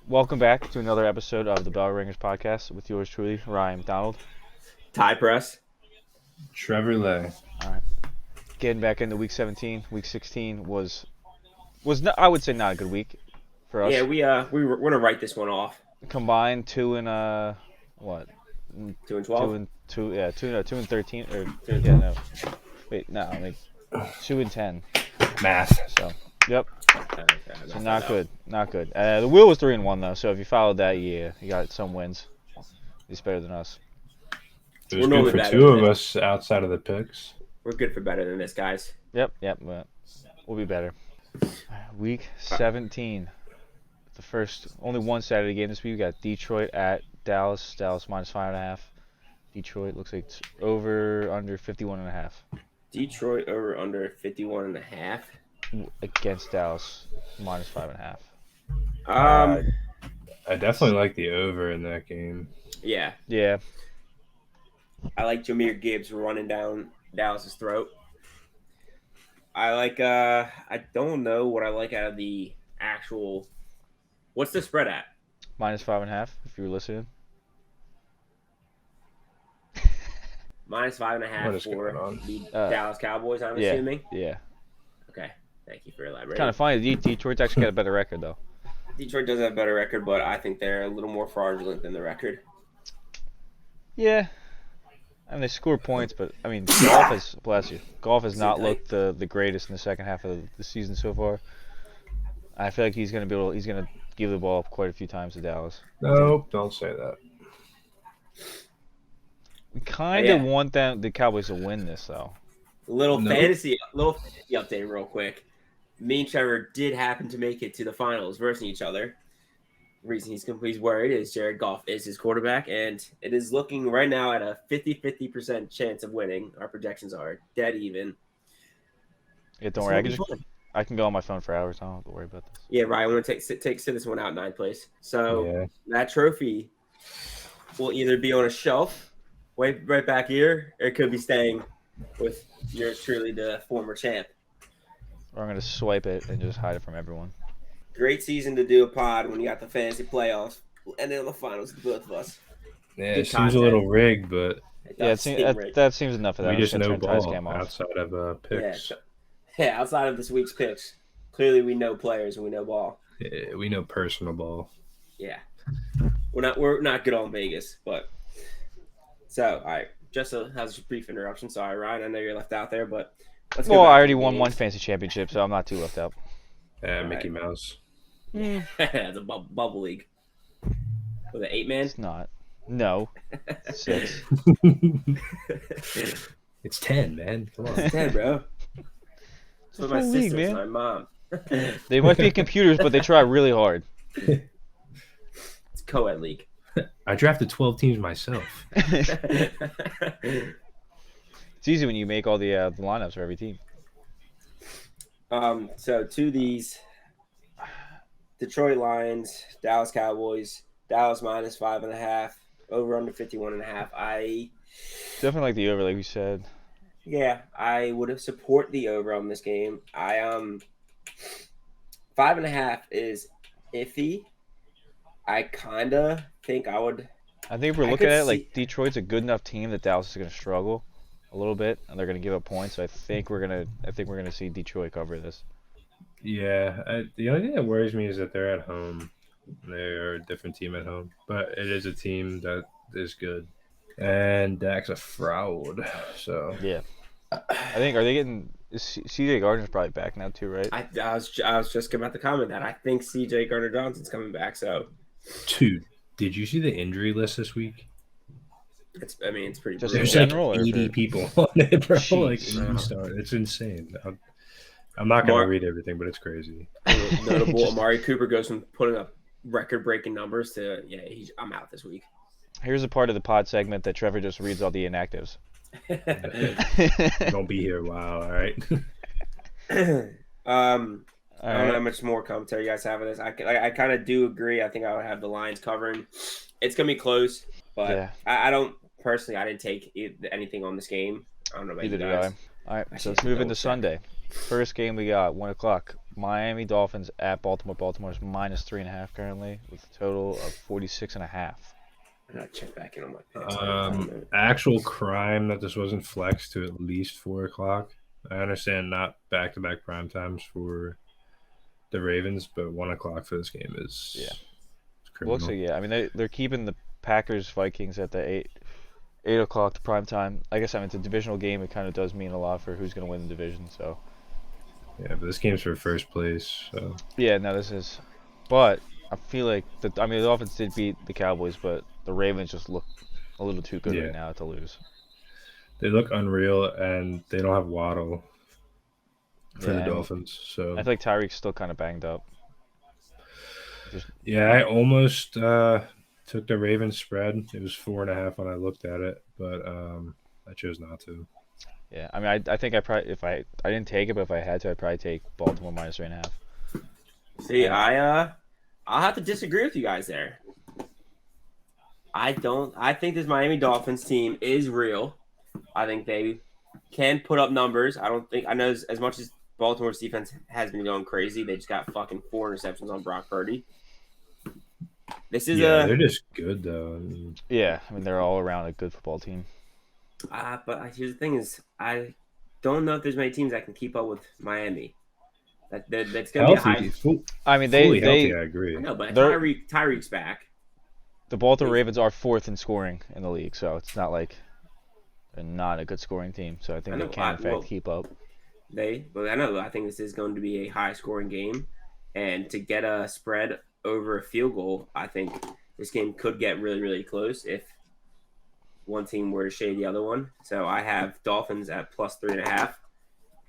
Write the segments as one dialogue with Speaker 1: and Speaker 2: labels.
Speaker 1: Welcome back to another episode of the Bell Ringers podcast with yours truly, Ryan McDonald.
Speaker 2: Tie press.
Speaker 3: Trevor Lay.
Speaker 1: All right, getting back into week 17. Week 16 was not, I would say not a good week for us.
Speaker 2: Yeah, we're gonna write this one off.
Speaker 1: Combined 2 and what?
Speaker 2: 2-12.
Speaker 1: 2 and 13 or
Speaker 2: Two and
Speaker 1: yeah no. Wait, no, I mean 2 and 10.
Speaker 3: Math.
Speaker 1: So, yep.
Speaker 2: Okay,
Speaker 1: So not good. The wheel was 3 and 1 though, so if you followed that, yeah, you got some wins. He's better than us.
Speaker 3: It was
Speaker 2: We're normally
Speaker 3: good for
Speaker 2: better
Speaker 3: two
Speaker 2: than
Speaker 3: of
Speaker 2: it.
Speaker 3: us outside of the picks.
Speaker 2: We're good for better than this, guys.
Speaker 1: Yep, but we'll be better. Week 17. The first, only one Saturday game this week. We got Detroit at Dallas. Dallas minus 5.5. Detroit looks like it's over under 51.5
Speaker 2: Detroit over under 51.5.
Speaker 1: against Dallas minus 5.5.
Speaker 3: I definitely like the over in that game.
Speaker 2: Yeah,
Speaker 1: Yeah,
Speaker 2: I like Jahmyr Gibbs running down Dallas's throat. I don't know what I like out of the actual. What's the spread at?
Speaker 1: minus 5.5. If you were listening.
Speaker 2: Minus 5.5
Speaker 3: What is going
Speaker 2: for
Speaker 3: on?
Speaker 2: the
Speaker 1: Uh,
Speaker 2: Dallas Cowboys. I'm
Speaker 1: yeah.
Speaker 2: assuming.
Speaker 1: Yeah,
Speaker 2: Okay, thank you for elaborating.
Speaker 1: kind of funny. Detroit's actually got a better record though.
Speaker 2: Detroit does have a better record, but I think they're a little more fraudulent than the record.
Speaker 1: Yeah. I mean, they score points, but I mean, Golf has bless you. Golf has not looked the greatest in the second half of the season so far. I feel like he's gonna give the ball up quite a few times to Dallas.
Speaker 3: Nope, don't say that.
Speaker 1: We kind of want the Cowboys to win this though.
Speaker 2: Little
Speaker 3: Nope.
Speaker 2: fantasy update real quick. Me and Trevor did happen to make it to the finals versus each other. The reason he's worried is Jared Goff is his quarterback, and it is looking right now at a 50% chance of winning. Our projections are dead even.
Speaker 1: Yeah, don't worry. I can go on my phone for hours. I don't have to worry about this.
Speaker 2: Yeah, Ryan, I want to take this one out in ninth place. So
Speaker 3: Yeah.
Speaker 2: that trophy will either be on a shelf right back here, or it could be staying with yours truly, the former champ.
Speaker 1: Or I'm gonna swipe it and just hide it from everyone.
Speaker 2: Great season to do a pod when you got the fantasy playoffs and then the finals, both of us.
Speaker 3: Yeah,
Speaker 2: Good
Speaker 3: it seems
Speaker 2: content.
Speaker 3: a little rigged, but
Speaker 2: It
Speaker 1: Yeah,
Speaker 2: does seem right.
Speaker 1: that seems enough of that.
Speaker 3: we
Speaker 1: I'm
Speaker 3: just
Speaker 1: gonna
Speaker 3: know
Speaker 1: turn Ty's
Speaker 3: ball
Speaker 1: game off.
Speaker 3: outside of picks.
Speaker 2: Yeah, outside of this week's picks, clearly we know players and we know ball.
Speaker 3: Yeah, we know personal ball.
Speaker 2: Yeah, we're not good on Vegas, but so all right. Just as a brief interruption. Sorry, Ryan. I know you're left out there, but let's go
Speaker 1: Well,
Speaker 2: back
Speaker 1: I
Speaker 2: to
Speaker 1: already
Speaker 2: the
Speaker 1: won
Speaker 2: games.
Speaker 1: one fantasy championship, so I'm not too left out.
Speaker 3: Mickey Mouse.
Speaker 2: It's a bubble league with an 8-man.
Speaker 1: It's not. No. 6.
Speaker 3: It's 10, man. Come on.
Speaker 2: It's 10, bro.
Speaker 1: It's
Speaker 2: That's what
Speaker 1: a
Speaker 2: my
Speaker 1: full league,
Speaker 2: sister and
Speaker 1: man.
Speaker 2: my mom.
Speaker 1: They might be computers, but they try really hard.
Speaker 2: It's co-ed league.
Speaker 3: I drafted 12 teams myself.
Speaker 1: It's easy when you make all the lineups for every team.
Speaker 2: So to these Detroit Lions, Dallas Cowboys, Dallas minus 5.5, over under 51.5. I
Speaker 1: Definitely like the over, like we said.
Speaker 2: would have support the over on this game. 5.5 is iffy. I kinda think I would.
Speaker 1: I think if we're
Speaker 2: I
Speaker 1: looking
Speaker 2: could
Speaker 1: at it,
Speaker 2: see-
Speaker 1: like Detroit's a good enough team that Dallas is going to struggle a little bit, and they're going to give up points. So I think we're gonna see Detroit cover this.
Speaker 3: Yeah, the only thing that worries me is that they're at home. They're a different team at home, but it is a team that is good. And Dak's a fraud, so
Speaker 1: Yeah, I think CJ Gardner's probably back now too, right?
Speaker 2: I was just about to comment that I think CJ Gardner Johnson's coming back. So
Speaker 3: Dude, did you see the injury list this week?
Speaker 2: it's pretty.
Speaker 1: Just
Speaker 2: brutal.
Speaker 3: There's
Speaker 1: general, or
Speaker 3: like 80
Speaker 1: for-
Speaker 3: people on it, bro. Like
Speaker 1: Jeez.
Speaker 3: 80 stars. It's insane. I'm not gonna
Speaker 2: Mark-
Speaker 3: read everything, but it's crazy.
Speaker 2: Notable
Speaker 1: Just-
Speaker 2: Amari Cooper goes from putting up record-breaking numbers to I'm out this week.
Speaker 1: Here's a part of the pod segment that Trevor just reads all the inactives.
Speaker 3: Don't be here a while, all right?
Speaker 2: I don't know how
Speaker 1: Alright.
Speaker 2: much more commentary you guys have on this. I kind of do agree. I think I would have the Lions covering. It's gonna be close, but
Speaker 1: Yeah.
Speaker 2: I don't personally. I didn't take anything on this game. I don't know about
Speaker 1: Neither
Speaker 2: you
Speaker 1: did
Speaker 2: guys.
Speaker 1: I. All right, so
Speaker 2: Actually,
Speaker 1: let's move
Speaker 2: double
Speaker 1: into
Speaker 2: check.
Speaker 1: Sunday. First game we got 1 o'clock. Miami Dolphins at Baltimore. Baltimore's -3.5 currently, with a total of 46.5.
Speaker 2: I gotta check back in on my picks.
Speaker 3: Actual crime that this wasn't flexed to at least 4 o'clock. I understand not back-to-back prime times for the Ravens, but 1 o'clock for this game is criminal.
Speaker 1: Looks like yeah. I mean they're keeping the Packers Vikings at the 8 o'clock to prime time. I guess I mean it's a divisional game. It kind of does mean a lot for who's going to win the division. So
Speaker 3: Yeah, but this game's for first place. So
Speaker 1: yeah, no, this is. But I feel like the Dolphins did beat the Cowboys, but the Ravens just look a little too good right now to lose.
Speaker 3: they look unreal, and they don't have Waddle for the Dolphins. So
Speaker 1: I feel like Tyreek's still kind of banged up.
Speaker 3: Yeah, I almost took the Ravens spread. It was 4.5 when I looked at it, but I chose not to.
Speaker 1: Yeah, I mean, I think I probably I didn't take it, but if I had to, I'd probably take Baltimore -3.5.
Speaker 2: See, I'll have to disagree with you guys there. I think this Miami Dolphins team is real. I think they can put up numbers. I know as much as Baltimore's defense has been going crazy, they just got fucking 4 interceptions on Brock Purdy. This is
Speaker 3: they're just good though.
Speaker 1: Yeah, I mean they're all around a good football team.
Speaker 2: But here's the thing: is I don't know if there's many teams that can keep up with Miami. That's gonna be a high.
Speaker 1: I mean
Speaker 3: fully healthy, I agree.
Speaker 2: No, but Tyreek's back.
Speaker 1: The Baltimore Ravens are 4th in scoring in the league, so it's not like they're not a good scoring team. So I think they can in fact keep up.
Speaker 2: I think this is going to be a high scoring game, and to get a spread over a field goal, I think this game could get really, really close if one team were to shade the other one. So I have Dolphins at +3.5.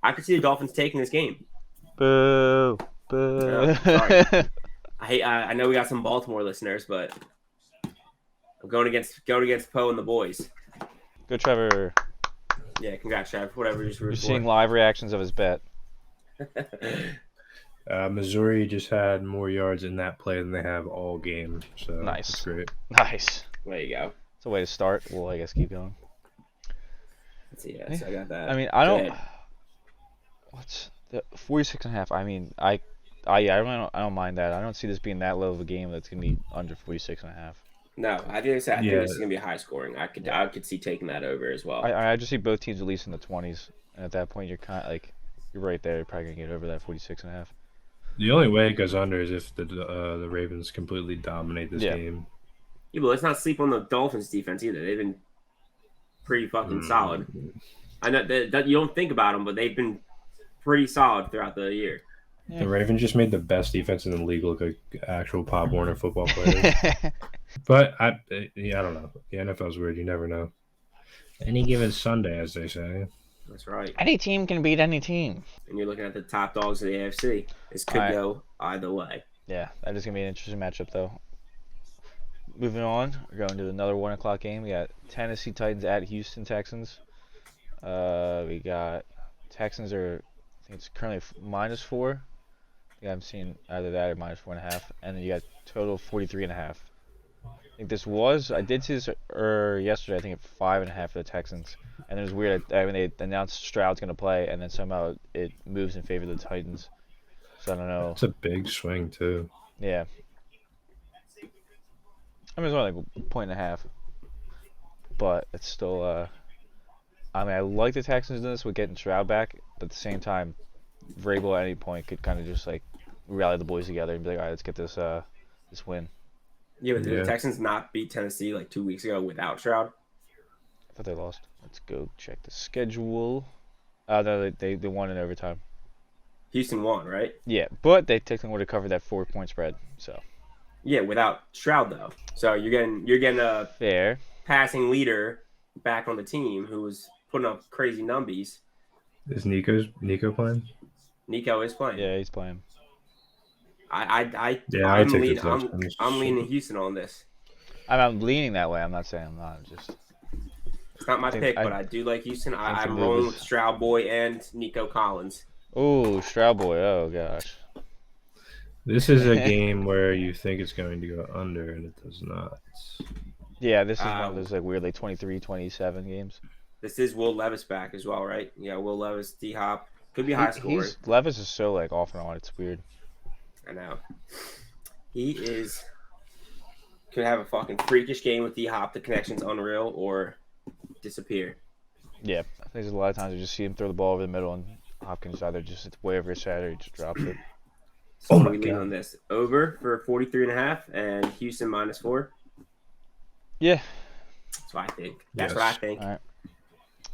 Speaker 2: I could see the Dolphins taking this game.
Speaker 1: Boo! Boo!
Speaker 2: Sorry. I know we got some Baltimore listeners, but I'm going against Poe and the boys.
Speaker 1: Go Trevor.
Speaker 2: Yeah, congrats, Trev. Whatever
Speaker 1: you're seeing live reactions of his bet.
Speaker 3: Missouri just had more yards in that play than they have all game. So
Speaker 1: nice.
Speaker 3: That's great.
Speaker 1: Nice.
Speaker 2: There you go.
Speaker 1: It's a way to start. We'll, I guess, keep going.
Speaker 2: So I got that.
Speaker 1: I mean, I don't. What's the 46.5? I mean, I don't mind that. I don't see this being that low of a game that's gonna be under 46.5.
Speaker 2: No, I think this is gonna be high scoring. I could see taking that over as well.
Speaker 1: I just see both teams at least in the 20s, and at that point, you're kind of like you're right there. You're probably gonna get over that 46.5.
Speaker 3: The only way it goes under is if the Ravens completely dominate this game.
Speaker 2: Yeah, but let's not sleep on the Dolphins defense either. They've been pretty fucking solid. I know that you don't think about them, but they've been pretty solid throughout the year.
Speaker 3: Yeah. The Ravens just made the best defense in the league look like actual Pop Warner football players. But I don't know. The NFL's weird. You never know. Any given Sunday, as they say.
Speaker 2: That's right.
Speaker 1: Any team can beat any team.
Speaker 2: And you're looking at the top dogs of the AFC. This could go either way.
Speaker 1: Yeah, that is going to be an interesting matchup, though. Moving on, we're going to another 1 o'clock game. We got Tennessee Titans at Houston Texans. We got Texans I think it's currently -4. Yeah, I'm seeing either that or -4.5. And then you got total 43.5. I think I did see this yesterday, I think at 5.5 for the Texans. And it was weird. I mean, they announced Stroud's going to play, and then somehow it moves in favor of the Titans. So I don't know.
Speaker 3: It's a big swing, too.
Speaker 1: Yeah. I mean, it's only like 1.5. But it's still, I mean, I like the Texans in this with getting Stroud back, but at the same time, Vrabel at any point could kind of just like rally the boys together and be like, all right, let's get this win.
Speaker 2: Yeah, but did the Texans not beat Tennessee like 2 weeks ago without Stroud?
Speaker 1: I thought they lost. Let's go check the schedule. No, they won in overtime.
Speaker 2: Houston won, right?
Speaker 1: Yeah, but they technically would have covered that 4-point spread. So.
Speaker 2: Yeah, without Stroud though. So you're getting a
Speaker 1: fair
Speaker 2: passing leader back on the team who was putting up crazy numbies.
Speaker 3: Is Nico playing?
Speaker 2: Nico is playing.
Speaker 1: Yeah, he's playing.
Speaker 2: I'm leaning Houston on this.
Speaker 1: I'm leaning that way. I'm not saying I'm not.
Speaker 2: It's not my pick, but I do like Houston. I'm rolling with Stroud Boy and Nico Collins.
Speaker 1: Oh, Stroud Boy. Oh, gosh.
Speaker 3: This is a game where you think it's going to go under, and it does not.
Speaker 1: Yeah, this is one of those like weirdly 23-27 games.
Speaker 2: This is Will Levis back as well, right? Yeah, Will Levis, D-Hop. Could be high scoring.
Speaker 1: Levis is so like off and on. It's weird.
Speaker 2: I know. He is could have a fucking freakish game with D-Hop. The connection's unreal, or disappear.
Speaker 1: Yeah, I think there's a lot of times you just see him throw the ball over the middle, and Hopkins either just it's way over his head or he just drops it.
Speaker 2: So
Speaker 3: Oh
Speaker 2: what
Speaker 3: my
Speaker 2: do we lean
Speaker 3: God.
Speaker 2: on this? Over for 43.5 and Houston -4.
Speaker 1: Yeah.
Speaker 2: That's what I think. That's
Speaker 3: Yes.
Speaker 2: what I think.
Speaker 1: All right.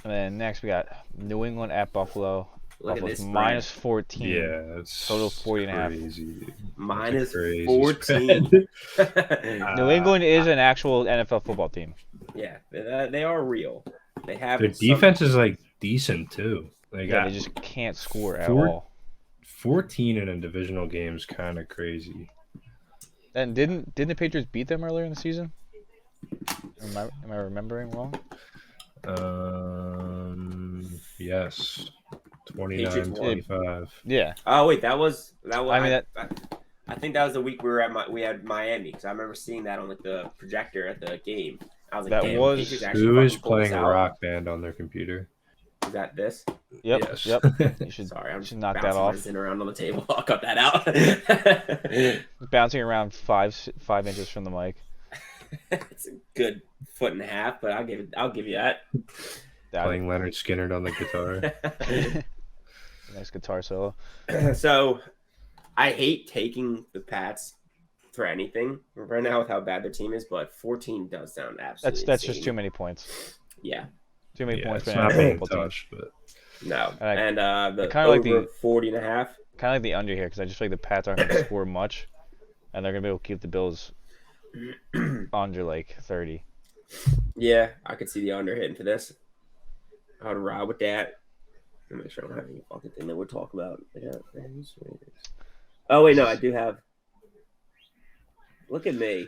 Speaker 1: And then next we got New England at Buffalo.
Speaker 2: Look at
Speaker 1: Buffalo's
Speaker 2: this
Speaker 1: minus 14.
Speaker 3: Yeah, it's
Speaker 1: Total 40.5.
Speaker 3: crazy.
Speaker 2: Minus
Speaker 3: Crazy
Speaker 2: 14.
Speaker 3: spread.
Speaker 1: New England is an actual NFL football team.
Speaker 2: Yeah, they are real. They have
Speaker 3: Their defense is like decent too. They
Speaker 1: Yeah,
Speaker 3: got
Speaker 1: they just can't score at
Speaker 3: Four-
Speaker 1: all.
Speaker 3: 14 in a divisional game is kind of crazy.
Speaker 1: And didn't the Patriots beat them earlier in the season? Am I remembering wrong?
Speaker 3: Yes,
Speaker 2: Patriots won.
Speaker 3: 29-25.
Speaker 1: Yeah.
Speaker 2: Oh wait, that was.
Speaker 1: I mean,
Speaker 2: I think that was the week we had Miami because I remember seeing that on like the projector at the game. I was like,
Speaker 1: That
Speaker 2: damn,
Speaker 1: was-
Speaker 2: Patriots actually
Speaker 3: Who is
Speaker 2: fucking pulled this
Speaker 3: playing
Speaker 2: out.
Speaker 3: Rock Band on their computer?
Speaker 2: Is that this?
Speaker 1: Yep.
Speaker 3: Yes.
Speaker 1: Yep. You should
Speaker 2: Sorry, I'm
Speaker 1: should
Speaker 2: just
Speaker 1: knock that
Speaker 2: bouncing
Speaker 1: off.
Speaker 2: resin around on the table. I'll cut that out.
Speaker 1: Bouncing around 5 inches from the mic.
Speaker 2: It's a good foot and a half, but I'll give you that.
Speaker 3: Playing Leonard Skinner on the guitar.
Speaker 1: Nice guitar solo.
Speaker 2: So, I hate taking the Pats for anything right now with how bad their team is, but 14 does sound absolutely.
Speaker 1: That's just
Speaker 2: insane.
Speaker 1: too many points.
Speaker 2: Yeah,
Speaker 1: Too many
Speaker 3: Yeah,
Speaker 1: points
Speaker 3: it's
Speaker 1: for an
Speaker 3: not
Speaker 1: NFL
Speaker 3: being
Speaker 1: football team.
Speaker 3: touched, but
Speaker 2: no,
Speaker 1: And
Speaker 2: the
Speaker 1: kinda like
Speaker 2: over
Speaker 1: the-
Speaker 2: 40.5.
Speaker 1: Kind of like the under here because I just feel like the Pats aren't going to score much, and they're going to be able to keep the Bills under like 30.
Speaker 2: Yeah, I could see the under hitting for this. I would ride with that. Let me make sure I don't have any fucking thing that we're talking about. Yeah. Oh wait, no, I do have. Look at me,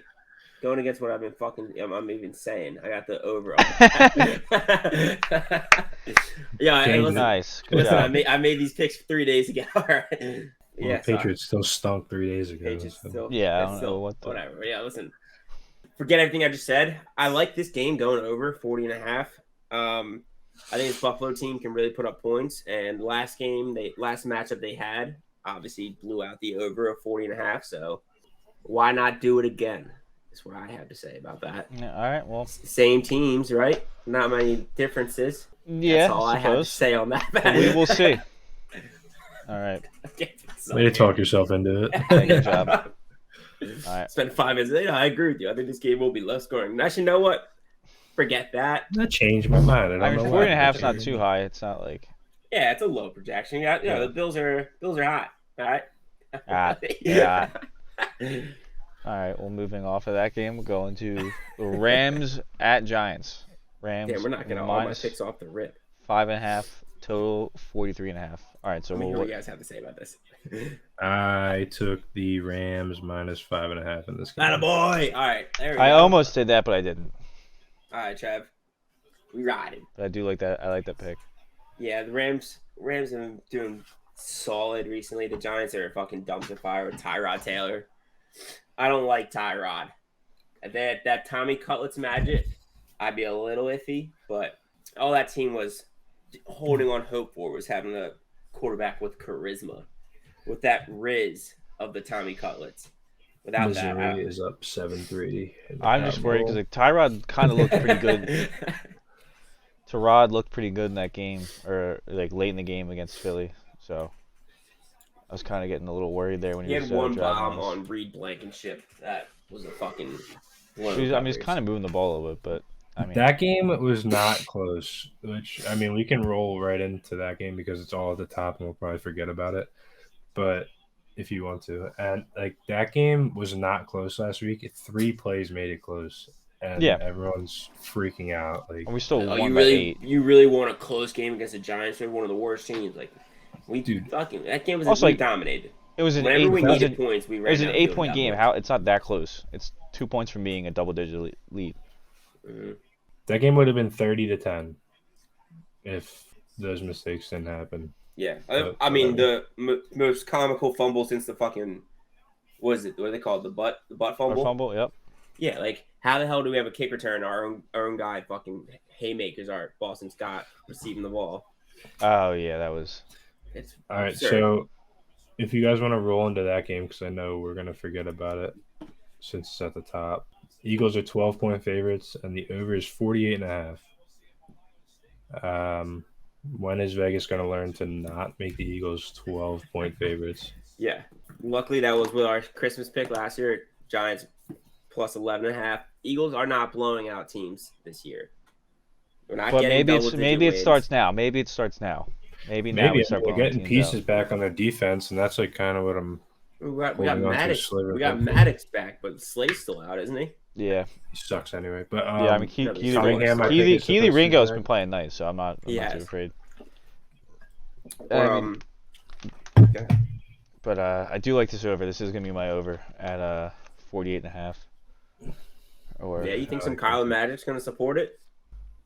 Speaker 2: going against what I've been fucking. I'm even saying. I got the over. Yeah,
Speaker 3: Change
Speaker 2: listen,
Speaker 1: Nice. Good
Speaker 2: listen.
Speaker 1: job.
Speaker 2: I made these picks 3 days ago. All right.
Speaker 3: well,
Speaker 2: Yeah,
Speaker 3: the Patriots still stunk 3 days ago.
Speaker 2: Patriots
Speaker 3: so-
Speaker 2: still.
Speaker 1: Yeah, I
Speaker 2: it's
Speaker 1: don't
Speaker 2: still-
Speaker 1: know what the-
Speaker 2: whatever. Yeah, listen. Forget everything I just said. I like this game going over 40.5. I think this Buffalo team can really put up points. And last matchup they had obviously blew out the over of 40.5. So why not do it again? That's what I have to say about that.
Speaker 1: Yeah, all right. Well,
Speaker 2: Same teams, right? Not many differences.
Speaker 1: yeah.
Speaker 2: That's all I have to
Speaker 1: suppose.
Speaker 2: say on that.
Speaker 1: We will see. All right.
Speaker 3: Way to talk yourself into it.
Speaker 1: Good job. All right.
Speaker 2: Spend 5 minutes. Yeah, I agree with you. I think this game will be low scoring. And actually, you know what? Forget that.
Speaker 3: That changed my mind.
Speaker 1: I mean,
Speaker 3: don't know
Speaker 1: 40
Speaker 3: why.
Speaker 1: and a half is not too high. It's not like
Speaker 2: Yeah, it's a low projection. Yeah, the Bills are hot. All right.
Speaker 1: Hot. Yeah. All right. Well, moving off of that game, we're going to the Rams at Giants. Rams.
Speaker 2: Damn, we're not gonna all my
Speaker 1: minus
Speaker 2: picks off the rip.
Speaker 1: 5.5 total 43.5. All right. So
Speaker 2: Let me hear
Speaker 1: we'll,
Speaker 2: what you guys have to say about this.
Speaker 3: I took the Rams minus 5.5 in this game.
Speaker 2: Not a boy. All right, there we
Speaker 1: I
Speaker 2: go.
Speaker 1: almost did that, but I didn't.
Speaker 2: All right, Trev. We riding.
Speaker 1: But I do like that. I like that pick.
Speaker 2: Yeah, the Rams have been doing solid recently. The Giants are a fucking dumpster fire with Tyrod Taylor. I don't like Tyrod. That Tommy Cutlets magic, I'd be a little iffy, but all that team was holding on hope for was having a quarterback with charisma, with that riz of the Tommy Cutlets. Without that,
Speaker 3: Missouri is up 7-3. in the
Speaker 1: I'm just
Speaker 3: Cotton
Speaker 1: worried
Speaker 3: Bowl.
Speaker 1: because like Tyrod kind of looked pretty good. Tyrod looked pretty good in that game, or like late in the game against Philly. So I was kind of getting a little worried there when
Speaker 2: he
Speaker 1: he
Speaker 2: had
Speaker 1: was
Speaker 2: one
Speaker 1: driving
Speaker 2: bomb
Speaker 1: us.
Speaker 2: on Reed Blankenship. That was a fucking.
Speaker 1: He's kind of moving the ball a little bit, but I mean,
Speaker 3: That game was not close, which, I mean, we can roll right into that game because it's all at the top and we'll probably forget about it. But if you want to. And, like, that game was not close last week. 3 plays made it close. And
Speaker 1: Yeah.
Speaker 3: everyone's freaking out. Like,
Speaker 1: and we still
Speaker 2: Oh,
Speaker 1: won
Speaker 2: you
Speaker 1: by 8.
Speaker 2: really want a close game against the Giants? They're one of the worst teams. Like
Speaker 3: Dude.
Speaker 2: fucking that game was
Speaker 1: Also,
Speaker 2: we
Speaker 1: like,
Speaker 2: dominated.
Speaker 1: It was an
Speaker 2: Whenever we
Speaker 1: it was
Speaker 2: needed
Speaker 1: an,
Speaker 2: points, we
Speaker 1: it
Speaker 2: ran.
Speaker 1: was an
Speaker 2: out
Speaker 1: 8-point
Speaker 2: doing
Speaker 1: game.
Speaker 2: that
Speaker 1: How it's not that close. It's 2 points from being a double-digit lead.
Speaker 2: Mhm.
Speaker 3: that game would have been 30-10 if those mistakes didn't happen.
Speaker 2: Yeah,
Speaker 3: But
Speaker 2: I mean the most comical fumble since the fucking what is it? What are they called? The butt
Speaker 1: Or
Speaker 2: fumble.
Speaker 1: fumble, yep.
Speaker 2: Yeah, like how the hell do we have a kick return? Our own guy fucking haymakers our Boston Scott receiving the ball.
Speaker 1: Oh yeah, that was
Speaker 2: It's
Speaker 3: All right,
Speaker 2: absurd.
Speaker 3: so if you guys want to roll into that game, because I know we're gonna forget about it since it's at the top. Eagles are 12-point favorites, and the over is 48.5. When is Vegas gonna learn to not make the Eagles 12-point favorites?
Speaker 2: Yeah. Luckily, that was with our Christmas pick last year. Giants plus 11.5. Eagles are not blowing out teams this year. We're not
Speaker 1: But
Speaker 2: getting
Speaker 1: maybe it
Speaker 2: wins.
Speaker 1: starts now. Maybe it starts now. Maybe now
Speaker 3: Maybe
Speaker 1: we start
Speaker 3: they're
Speaker 1: blowing
Speaker 3: getting
Speaker 1: teams
Speaker 3: pieces
Speaker 1: out.
Speaker 3: back on their defense, and that's like kind of what I'm.
Speaker 2: We got
Speaker 3: Holding on to a
Speaker 2: Maddox.
Speaker 3: sliver
Speaker 2: We got
Speaker 3: of hope.
Speaker 2: Maddox back, but Slay's still out, isn't he?
Speaker 1: Yeah,
Speaker 3: He sucks anyway. But
Speaker 1: yeah. I mean,
Speaker 2: no, but
Speaker 1: Keely,
Speaker 2: Cunningham, I
Speaker 3: think, is
Speaker 1: Keely
Speaker 3: supposed to be
Speaker 1: Ringo's
Speaker 3: back.
Speaker 1: been playing nice, so I'm not too
Speaker 2: Yes.
Speaker 1: afraid.
Speaker 2: Or,
Speaker 1: I mean, but I do like this over. This is gonna be my over at 48.5. Or
Speaker 2: yeah, you think
Speaker 3: I
Speaker 2: some
Speaker 3: like
Speaker 2: Kyler
Speaker 3: that.
Speaker 2: Maddox going to support it?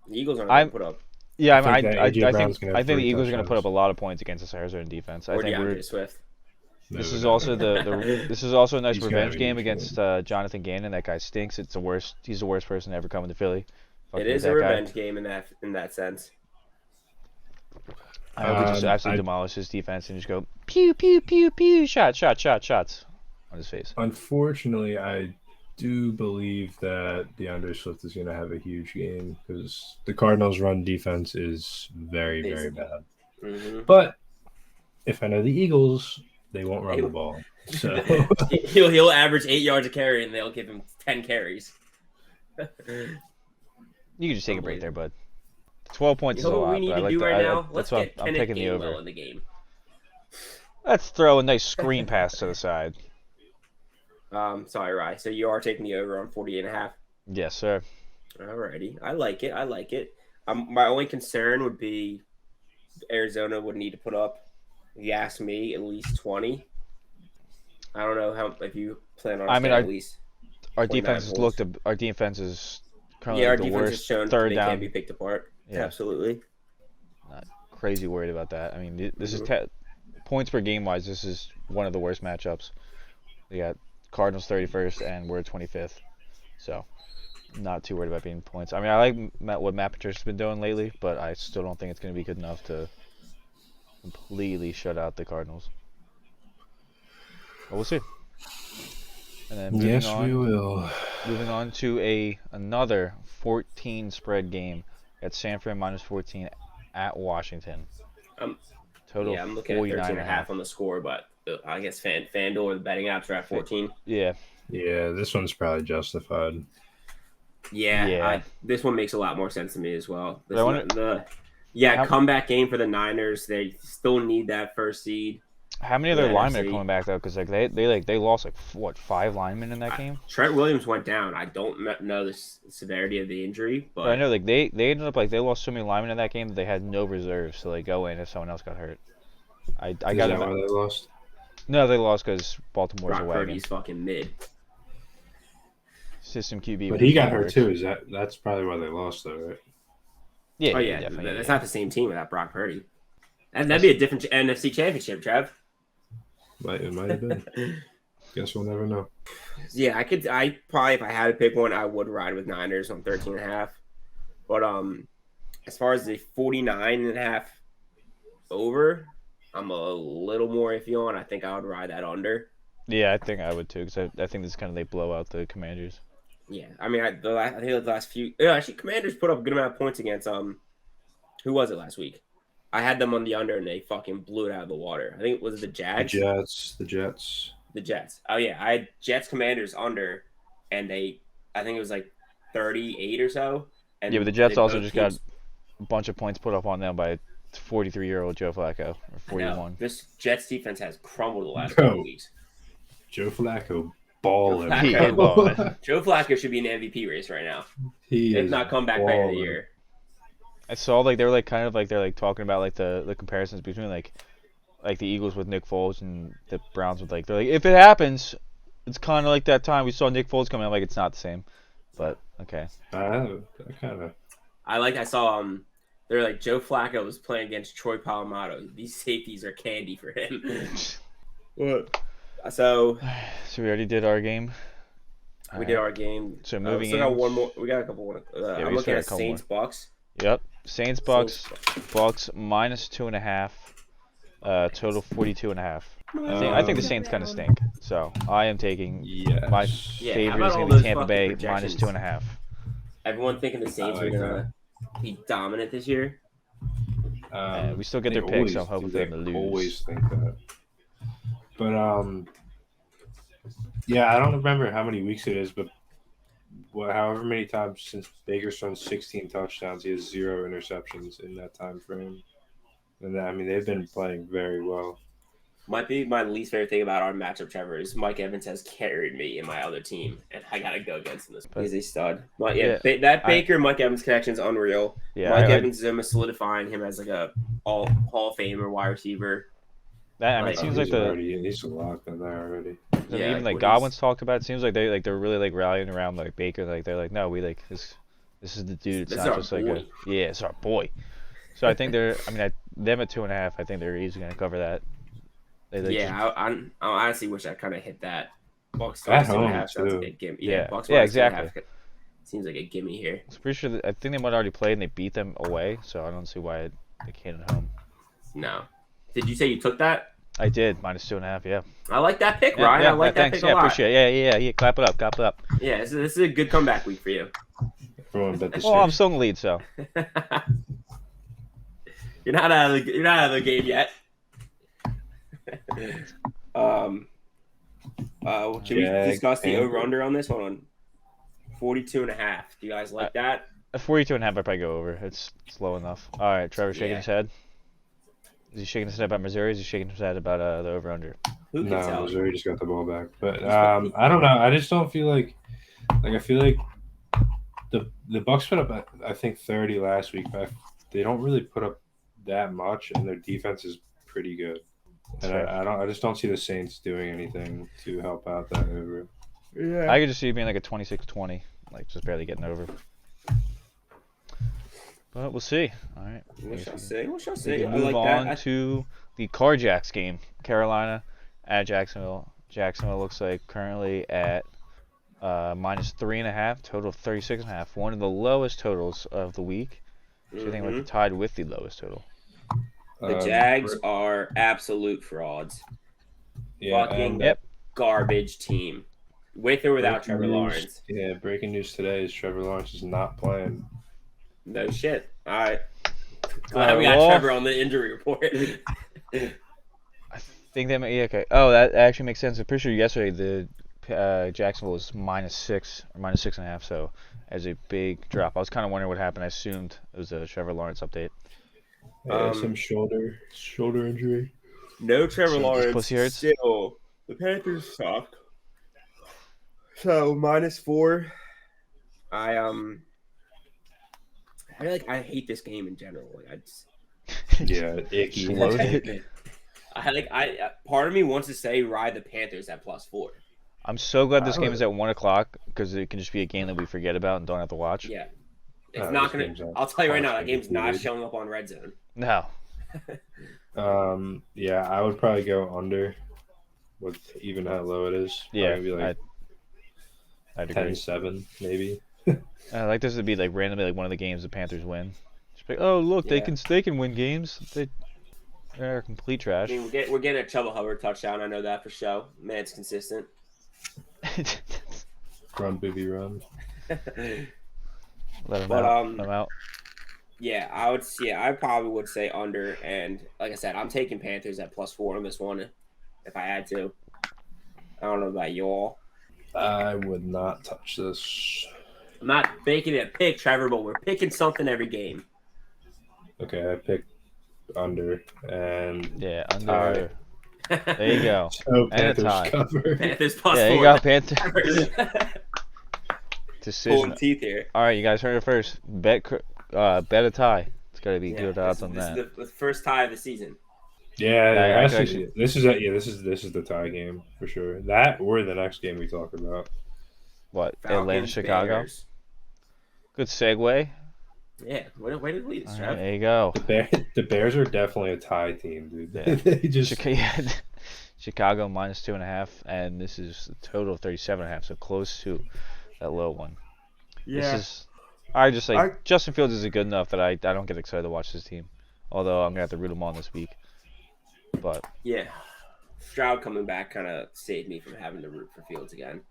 Speaker 2: The Eagles aren't going
Speaker 1: I'm-
Speaker 2: to put up.
Speaker 1: yeah,
Speaker 3: I think that A.J.
Speaker 1: I
Speaker 3: Brown's
Speaker 1: think
Speaker 3: gonna have
Speaker 1: I think the
Speaker 3: 3
Speaker 1: Eagles are gonna put
Speaker 3: touchdowns.
Speaker 1: up a lot of points against this Arizona defense. I
Speaker 2: Or
Speaker 1: think
Speaker 2: DeAndre Swift.
Speaker 1: this
Speaker 3: No,
Speaker 1: is
Speaker 3: no.
Speaker 1: also this is also a nice
Speaker 3: He's gonna
Speaker 1: revenge
Speaker 3: have a
Speaker 1: game
Speaker 3: huge
Speaker 1: against Jonathan Gannon. That guy stinks. It's the worst. He's the worst person to ever come into Philly.
Speaker 2: It
Speaker 1: Fucking
Speaker 2: is
Speaker 1: that
Speaker 2: a
Speaker 1: guy.
Speaker 2: revenge game in that sense.
Speaker 1: I hope he just
Speaker 3: Um,
Speaker 1: absolutely
Speaker 3: I-
Speaker 1: demolish his defense and just go pew pew pew pew shots on his face.
Speaker 3: Unfortunately, I do believe that DeAndre Swift is going to have a huge game because the Cardinals' run defense is very, very bad.
Speaker 2: Mm-hmm.
Speaker 3: But if I know the Eagles, they won't run the ball. So
Speaker 2: he'll average 8 yards a carry, and they'll give him 10 carries.
Speaker 1: You can just take a break there, bud. 12 points
Speaker 2: You know
Speaker 1: is a
Speaker 2: what
Speaker 1: lot.
Speaker 2: we need
Speaker 1: but I
Speaker 2: to
Speaker 1: like
Speaker 2: do
Speaker 1: the-
Speaker 2: right
Speaker 1: I-
Speaker 2: now?
Speaker 1: that's
Speaker 2: Let's
Speaker 1: why
Speaker 2: get
Speaker 1: I'm
Speaker 2: Kenneth
Speaker 1: picking the over.
Speaker 2: Gainwell in the game.
Speaker 1: Let's throw a nice screen pass to the side.
Speaker 2: Sorry, Rye. So you are taking the over on 48.5.
Speaker 1: Yes, sir.
Speaker 2: Alrighty, I like it. My only concern would be Arizona would need to put up, if you ask me, at least 20. I don't know how if you plan on.
Speaker 1: I mean,
Speaker 2: at least.
Speaker 1: Our
Speaker 2: 29
Speaker 1: defense has
Speaker 2: points.
Speaker 1: our defense is currently
Speaker 2: Yeah, our
Speaker 1: the
Speaker 2: defense has
Speaker 1: worst
Speaker 2: shown
Speaker 1: third
Speaker 2: they
Speaker 1: down.
Speaker 2: can be picked apart.
Speaker 1: Yeah.
Speaker 2: Absolutely.
Speaker 1: Crazy worried about that. I mean, this is points per game wise. This is one of the worst matchups. We got Cardinals 31st and we're 25th, so not too worried about being points. I mean, I like what Matt Patricia's been doing lately, but I still don't think it's going to be good enough to completely shut out the Cardinals. But we'll see. And then
Speaker 3: yes, we will.
Speaker 1: moving on to another 14 spread game at San Fran minus 14 at Washington. Total
Speaker 2: Yeah, I'm looking at
Speaker 1: 49
Speaker 2: 13.5 on the score, but I guess FanDuel or the betting apps are at 14.
Speaker 1: Yeah.
Speaker 3: Yeah, this one's probably justified.
Speaker 2: Yeah. This one makes a lot more sense to me as well.
Speaker 1: I wonder-
Speaker 2: Comeback game for the Niners. They still need that first seed.
Speaker 1: How many of
Speaker 2: The
Speaker 1: their linemen are
Speaker 2: NFC.
Speaker 1: coming back though? Because they lost like what 5 linemen in that game.
Speaker 2: Trent Williams went down. I don't know the severity of the injury, but
Speaker 1: But I know like they ended up like they lost so many linemen in that game that they had no reserves to like go in if someone else got hurt. I
Speaker 3: Is
Speaker 1: got
Speaker 3: that
Speaker 1: it.
Speaker 3: why they lost?
Speaker 1: No, they lost because Baltimore's
Speaker 2: Brock
Speaker 1: a wagon.
Speaker 2: Purdy's fucking mid.
Speaker 1: System QB.
Speaker 3: But he got hurt too. That's probably why they lost though, right?
Speaker 1: Yeah,
Speaker 2: Oh
Speaker 1: yeah,
Speaker 2: yeah,
Speaker 1: definitely.
Speaker 2: that's
Speaker 1: yeah.
Speaker 2: not the same team without Brock Purdy. And that'd be a different NFC Championship, Trev.
Speaker 3: It might have been. Guess we'll never know.
Speaker 2: Yeah, I probably if I had to pick one, I would ride with Niners on 13.5. But as far as the 49.5 over, I'm a little more iffy on. I think I would ride that under.
Speaker 1: Yeah, I think I would too because I think this is kind of they blow out the Commanders.
Speaker 2: Yeah, I mean, I think the last few. Yeah, actually, Commanders put up a good amount of points against who was it last week? I had them on the under, and they fucking blew it out of the water. I think it was the
Speaker 3: The
Speaker 2: Jags.
Speaker 3: Jets.
Speaker 2: The Jets. Oh yeah, I had Jets Commanders under, and I think it was like 38 or so. And
Speaker 1: Yeah, but the Jets
Speaker 2: they
Speaker 1: also
Speaker 2: both
Speaker 1: just got
Speaker 2: teams-
Speaker 1: a bunch of points put up on them by 43-year-old Joe Flacco or
Speaker 2: I know.
Speaker 1: 41.
Speaker 2: This Jets defense has crumbled the last
Speaker 3: Bro.
Speaker 2: couple weeks.
Speaker 3: Joe Flacco balling.
Speaker 2: Joe
Speaker 1: He is balling.
Speaker 2: Joe Flacco should be in the MVP race right now,
Speaker 3: He
Speaker 2: if
Speaker 3: is
Speaker 2: not comeback player of the
Speaker 3: balling.
Speaker 2: year.
Speaker 1: I saw like they were like kind of like they're like talking about like the comparisons between like the Eagles with Nick Foles and the Browns with they're like if it happens, it's kind of like that time we saw Nick Foles coming. I'm like it's not the same, but okay.
Speaker 3: I kind of.
Speaker 2: I saw they're like Joe Flacco was playing against Troy Polamalu. These safeties are candy for him.
Speaker 1: What?
Speaker 2: So
Speaker 1: So we already did our game.
Speaker 2: we did our game.
Speaker 1: So
Speaker 2: We
Speaker 1: moving
Speaker 2: still got
Speaker 1: in.
Speaker 2: one more. We got a couple more.
Speaker 1: we
Speaker 2: I'm
Speaker 1: still
Speaker 2: looking
Speaker 1: got a
Speaker 2: at
Speaker 1: couple
Speaker 2: Saints Bucks.
Speaker 1: Yep. Saints Bucks.
Speaker 2: Saints-
Speaker 1: Bucks minus 2.5. Total 42.5. I think the Saints kind of stink. So I am taking
Speaker 3: Yes.
Speaker 1: my
Speaker 2: Yeah, how
Speaker 1: favorite
Speaker 2: about
Speaker 1: is
Speaker 2: all
Speaker 1: going to be
Speaker 2: those
Speaker 1: Tampa
Speaker 2: fucking
Speaker 1: Bay
Speaker 2: projections?
Speaker 1: -2.5.
Speaker 2: Everyone thinking the Saints
Speaker 3: like
Speaker 2: are gonna be dominant this year.
Speaker 1: We still get
Speaker 3: they
Speaker 1: their picks, so I'm
Speaker 3: always
Speaker 1: hoping
Speaker 3: do.
Speaker 1: for them to
Speaker 3: They
Speaker 1: lose.
Speaker 3: always think that. But yeah, I don't remember how many weeks it is, but however many times since Baker's thrown 16 touchdowns, he has 0 interceptions in that time frame. And I mean, they've been playing very well.
Speaker 2: Might be my least favorite thing about our matchup, Trevor, is Mike Evans has carried me in my other team, and I gotta go against him. He's a stud. But yeah, that Baker Mike Evans connection is unreal.
Speaker 1: Yeah,
Speaker 2: Mike Evans is almost solidifying him as like a Hall of Famer wide receiver.
Speaker 1: It
Speaker 2: Like,
Speaker 1: seems like
Speaker 3: he's locked in there already.
Speaker 2: Yeah,
Speaker 1: even like
Speaker 2: what
Speaker 1: Godwin's talked about. It seems like they're really like rallying around like Baker. Like they're like, no, we like this. This is the dude. It's
Speaker 2: This is
Speaker 1: not
Speaker 2: our
Speaker 1: just like
Speaker 2: boy.
Speaker 1: it's our boy. So I think they're. I mean, them at 2.5. I think they're easily going to cover that.
Speaker 2: I honestly wish I kind of hit that. Bucks
Speaker 3: At
Speaker 2: 2.5
Speaker 3: home,
Speaker 2: sounds
Speaker 3: too.
Speaker 2: like a gimme.
Speaker 1: Yeah.
Speaker 2: Bucks
Speaker 1: Yeah,
Speaker 2: minus 2.5
Speaker 1: exactly.
Speaker 2: seems like a gimme here.
Speaker 1: I'm pretty sure I think they might already played and they beat them away. So I don't see why they can't at home.
Speaker 2: No. Did you say you took that?
Speaker 1: I did -2.5. Yeah.
Speaker 2: I like that pick,
Speaker 1: Yeah,
Speaker 2: Ryan.
Speaker 1: yeah,
Speaker 2: I like that
Speaker 1: thanks.
Speaker 2: pick a
Speaker 1: Yeah,
Speaker 2: lot.
Speaker 1: appreciate it. Yeah. Clap it up. Clap it up.
Speaker 2: Yeah, this is a good comeback week for you.
Speaker 3: Everyone bet the
Speaker 1: Well, I'm
Speaker 3: Saints.
Speaker 1: still in the lead, so
Speaker 2: You're not out of the game yet. Can we discuss the over under on this? Hold on. 42.5. Do you guys like that?
Speaker 1: at 42.5, I'd probably go over. It's low enough. All right, Trevor shaking
Speaker 2: Yeah.
Speaker 1: his head. Is he shaking his head about Missouri? Is he shaking his head about the over under?
Speaker 2: Who can
Speaker 3: No,
Speaker 2: tell?
Speaker 3: Missouri just got the ball back. But I don't know. I just don't feel like I feel like the Bucks put up I think 30 last week, but they don't really put up that much, and their defense is pretty good. And I just don't see the Saints doing anything to help out that over.
Speaker 2: Yeah.
Speaker 1: I could just see it being like a 26-20, like just barely getting over. But we'll see. All right.
Speaker 2: What shall I say?
Speaker 1: We
Speaker 2: I
Speaker 1: can move
Speaker 2: like
Speaker 1: on
Speaker 2: that.
Speaker 1: to the Carjacks game. Carolina at Jacksonville. Jacksonville looks like currently at -3.5, total of 36.5. One of the lowest totals of the week. So I think we're tied with the lowest total.
Speaker 2: The Jags are absolute frauds.
Speaker 3: Yeah,
Speaker 2: Fucking
Speaker 3: and,
Speaker 1: Yep.
Speaker 2: garbage team. With or without Trevor
Speaker 3: breaking news-
Speaker 2: Lawrence.
Speaker 3: Yeah, breaking news today is Trevor Lawrence is not playing.
Speaker 2: No shit. All right. Glad we got
Speaker 1: well-
Speaker 2: Trevor on the injury report.
Speaker 1: I think that may, yeah, okay. Oh, that actually makes sense. I'm pretty sure yesterday the Jacksonville was -6 or -6.5, so as a big drop. I was kind of wondering what happened. I assumed it was a Trevor Lawrence update.
Speaker 3: Yeah, some shoulder injury.
Speaker 2: No Trevor
Speaker 1: So,
Speaker 2: Lawrence.
Speaker 1: pussy hurts?
Speaker 2: Still, the Panthers suck. So -4. I feel like I hate this game in general. Like I just,
Speaker 3: Yeah, icky.
Speaker 1: Loaded.
Speaker 2: part of me wants to say ride the Panthers at +4.
Speaker 1: I'm so glad this game is at 1 o'clock because it can just be a game that we forget about and don't have to watch.
Speaker 2: Yeah. It's
Speaker 3: No,
Speaker 2: not
Speaker 3: this
Speaker 2: gonna.
Speaker 3: game's
Speaker 2: I'll tell you right now, that
Speaker 3: awesome.
Speaker 2: game's not showing up on Red Zone.
Speaker 1: No.
Speaker 3: Yeah, I would probably go under with even how low it is.
Speaker 1: Yeah,
Speaker 3: Probably be like
Speaker 1: I'd agree.
Speaker 3: 10-7 maybe.
Speaker 1: I like this to be like randomly like one of the games the Panthers win. Just be like, oh look,
Speaker 2: Yeah.
Speaker 1: they can win games. They're complete
Speaker 2: I
Speaker 1: trash.
Speaker 2: mean, we're getting a Chuba Hubbard touchdown. I know that for sure. Man's consistent.
Speaker 3: Run, booby, run.
Speaker 1: Let them
Speaker 2: But,
Speaker 1: out. Let them out.
Speaker 2: Yeah, I probably would say under. And like I said, I'm taking Panthers at +4 on this one if I had to. I don't know about y'all.
Speaker 3: I would not touch this.
Speaker 2: I'm not making it a pick, Trevor, but we're picking something every game.
Speaker 3: Okay, I picked under and
Speaker 1: Yeah,
Speaker 3: tie.
Speaker 1: under. There you go.
Speaker 3: So
Speaker 1: And a
Speaker 3: Panthers
Speaker 1: tie.
Speaker 3: cover.
Speaker 2: Panthers +4.
Speaker 1: Yeah, there you go, Panthers.
Speaker 2: Pulling
Speaker 1: Decision.
Speaker 2: teeth here.
Speaker 1: All right, you guys heard it first. Bet a tie. It's got to be good odds on
Speaker 2: this
Speaker 1: that.
Speaker 2: is the first tie of the season.
Speaker 3: Yeah,
Speaker 1: Yeah, I
Speaker 3: actually,
Speaker 1: actually-
Speaker 3: this is the tie game for sure. That or the next game we talk about.
Speaker 1: What?
Speaker 2: Falcons,
Speaker 1: Atlanta, Chicago.
Speaker 2: Bears.
Speaker 1: Good segue.
Speaker 2: Yeah, way to lead us,
Speaker 1: All
Speaker 2: Trev.
Speaker 1: right, there you go.
Speaker 3: The Bears are definitely a tie team, dude.
Speaker 1: Yeah.
Speaker 3: They just
Speaker 1: Chicago -2.5, and this is a total of 37.5, so close to that low one. This is, Justin Fields isn't good enough that I don't get excited to watch this team. Although I'm gonna have to root them on this week. But
Speaker 2: Yeah. Stroud coming back kind of saved me from having to root for Fields again.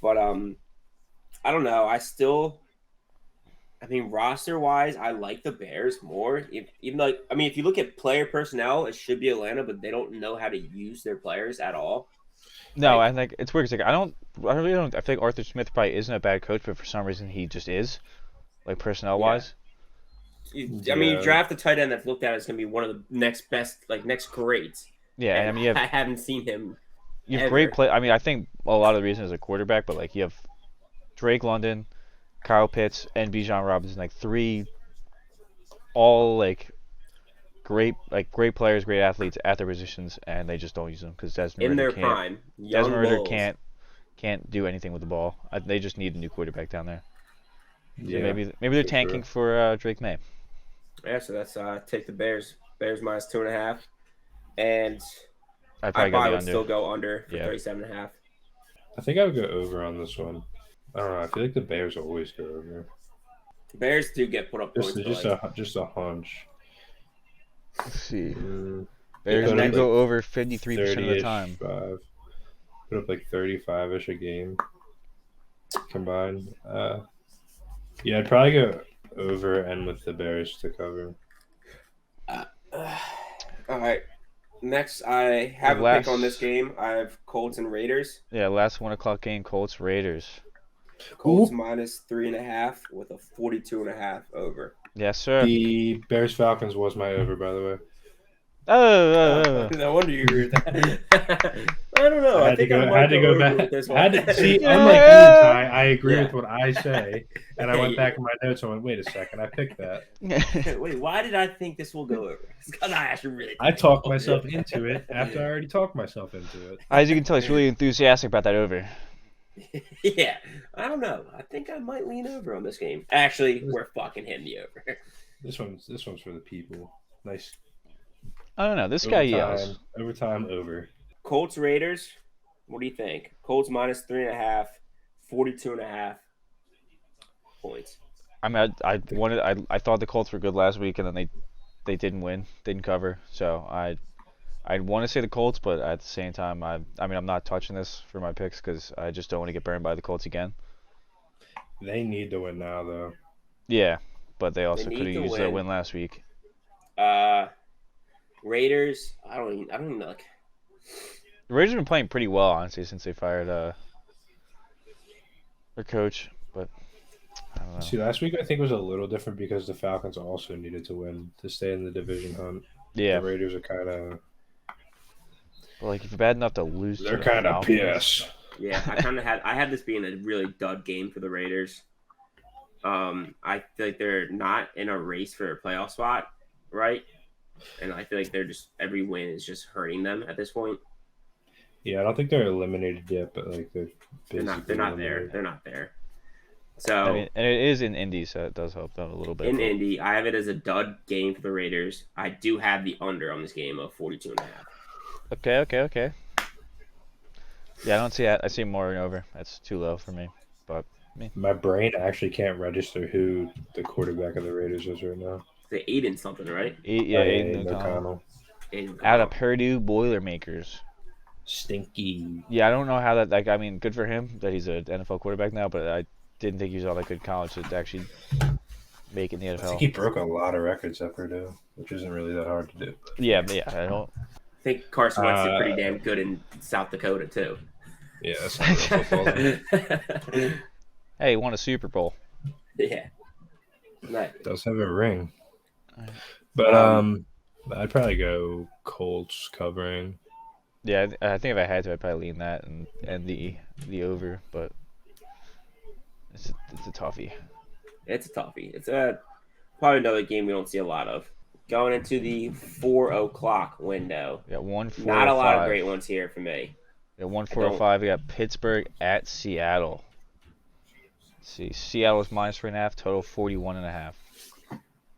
Speaker 2: But I don't know. I mean, roster wise, I like the Bears more. Even like, I mean, if you look at player personnel, it should be Atlanta, but they don't know how to use their players at all.
Speaker 1: no,
Speaker 2: Like,
Speaker 1: I think it's weird. 'Cause, like, I really don't. I think Arthur Smith probably isn't a bad coach, but for some reason he just is, like personnel
Speaker 2: Yeah.
Speaker 1: wise.
Speaker 2: I mean, you
Speaker 3: Yeah.
Speaker 2: draft a tight end that's looked at as going to be one of the next best, like next greats.
Speaker 1: Yeah,
Speaker 2: And
Speaker 1: I mean
Speaker 2: I haven't seen him
Speaker 1: you have
Speaker 2: ever.
Speaker 1: great play. I mean, I think a lot of the reason is a quarterback, but like you have Drake London, Kyle Pitts, and Bijan Robinson, like three all great players, great athletes at their positions, and they just don't use them because
Speaker 2: In their prime. Young
Speaker 1: Desmond Ritter
Speaker 2: Bulls.
Speaker 1: can't do anything with the ball. They just need a new quarterback down there. So
Speaker 3: Yeah,
Speaker 1: maybe they're
Speaker 3: for
Speaker 1: tanking
Speaker 3: sure.
Speaker 1: for Drake May.
Speaker 2: Yeah, so that's take the Bears. Bears minus 2.5. And
Speaker 1: I
Speaker 2: I
Speaker 1: probably got
Speaker 2: probably
Speaker 1: the
Speaker 2: would
Speaker 1: under.
Speaker 2: still go under for
Speaker 1: Yeah.
Speaker 2: 37.5.
Speaker 3: I think I would go over on this one. I don't know. I feel like the Bears always go over.
Speaker 2: Bears do get put up points.
Speaker 3: Just a hunch.
Speaker 1: Let's see.
Speaker 3: Mm,
Speaker 1: Bears
Speaker 3: put
Speaker 1: do
Speaker 3: up
Speaker 1: go over 53% of the
Speaker 3: 30-ish,
Speaker 1: time.
Speaker 3: put up like 35-ish a game combined. Yeah, I'd probably go over and with the Bears to cover.
Speaker 2: All right. Next, I have a pick on this game. I have Colts and Raiders.
Speaker 1: Yeah, last 1 o'clock game, Colts Raiders.
Speaker 2: Colts
Speaker 3: Ooh.
Speaker 2: minus 3.5 with a 42.5 over.
Speaker 1: Yes, sir.
Speaker 3: The Bears Falcons was my over, by the way.
Speaker 1: Oh.
Speaker 2: No wonder you agree with that. I don't know. I think I might go over
Speaker 3: back.
Speaker 2: with this one.
Speaker 3: See,
Speaker 1: Yeah.
Speaker 3: unlike you, Ty, I agree
Speaker 2: Yeah.
Speaker 3: with what I say, and I went back in my notes and went, "Wait a second, I picked that."
Speaker 2: Wait, why did I think this will go over? It's because I actually really.
Speaker 3: I talked myself into it after I already talked myself into it.
Speaker 1: As you can tell, he's really enthusiastic about that over.
Speaker 2: Yeah, I don't know. I think I might lean over on this game. Actually, we're fucking hitting the over.
Speaker 3: This one's for the people. Nice.
Speaker 1: I don't know. This guy yells.
Speaker 3: Overtime over.
Speaker 2: Colts Raiders. What do you think? Colts minus 3.5, 42.5 points.
Speaker 1: I mean, I thought the Colts were good last week, and then they didn't win, didn't cover. So I want to say the Colts, but at the same time, I mean, I'm not touching this for my picks because I just don't want to get burned by the Colts again.
Speaker 3: They need to win now, though.
Speaker 1: Yeah, but they also
Speaker 2: need
Speaker 1: could have
Speaker 2: to
Speaker 1: used that
Speaker 2: win.
Speaker 1: win last week.
Speaker 2: Raiders. I don't even like.
Speaker 1: The Raiders have been playing pretty well, honestly, since they fired their coach. But I don't know.
Speaker 3: See, last week I think was a little different because the Falcons also needed to win to stay in the division hunt.
Speaker 1: Yeah,
Speaker 3: The Raiders are kind of
Speaker 1: but like if you're bad enough to lose, to
Speaker 3: they're
Speaker 1: the
Speaker 3: kind of
Speaker 1: Falcons-
Speaker 3: PS.
Speaker 2: Yeah, I had this being a really dud game for the Raiders. I feel like they're not in a race for a playoff spot, right? And I feel like they're just every win is just hurting them at this point.
Speaker 3: Yeah, I don't think they're eliminated yet, but like they're
Speaker 2: They're not there.
Speaker 3: eliminated.
Speaker 2: They're not there. So
Speaker 1: I mean, and it is in Indy, so it does help them a little bit.
Speaker 2: in
Speaker 1: but-
Speaker 2: Indy, I have it as a dud game for the Raiders. I do have the under on this game of 42.5.
Speaker 1: Okay. Yeah, I don't see that. I see more and over. That's too low for me. But
Speaker 3: My brain actually can't register who the quarterback of the Raiders is right now.
Speaker 2: The Aiden something, right?
Speaker 1: Aiden O'Connell.
Speaker 3: O'Connell.
Speaker 2: Aiden
Speaker 1: Out of
Speaker 2: O'Connell.
Speaker 1: Purdue Boilermakers.
Speaker 3: Stinky.
Speaker 1: Yeah, I don't know how that. Like, I mean, good for him that he's an NFL quarterback now, but I didn't think he was all that good in college to actually make it in the
Speaker 3: I think he
Speaker 1: NFL.
Speaker 3: broke a lot of records at Purdue, which isn't really that hard to do.
Speaker 1: Yeah, I don't.
Speaker 2: I think Carson Wentz did pretty damn good in South Dakota too.
Speaker 3: Yeah, that's not real football.
Speaker 1: Hey, he won a Super Bowl.
Speaker 2: Yeah. Nice.
Speaker 3: Does have a ring.
Speaker 1: Alright.
Speaker 3: But I'd probably go Colts covering.
Speaker 1: Yeah, I think if I had to, I'd probably lean that and the over, but it's a toughie.
Speaker 2: It's a toughie. It's probably another game we don't see a lot of. Going into the 4:00 window.
Speaker 1: We got 1-4-5.
Speaker 2: Not a lot of great ones here for me.
Speaker 1: We got 1-4-5. We got Pittsburgh at Seattle. Let's see, Seattle's minus 3.5. Total 41.5.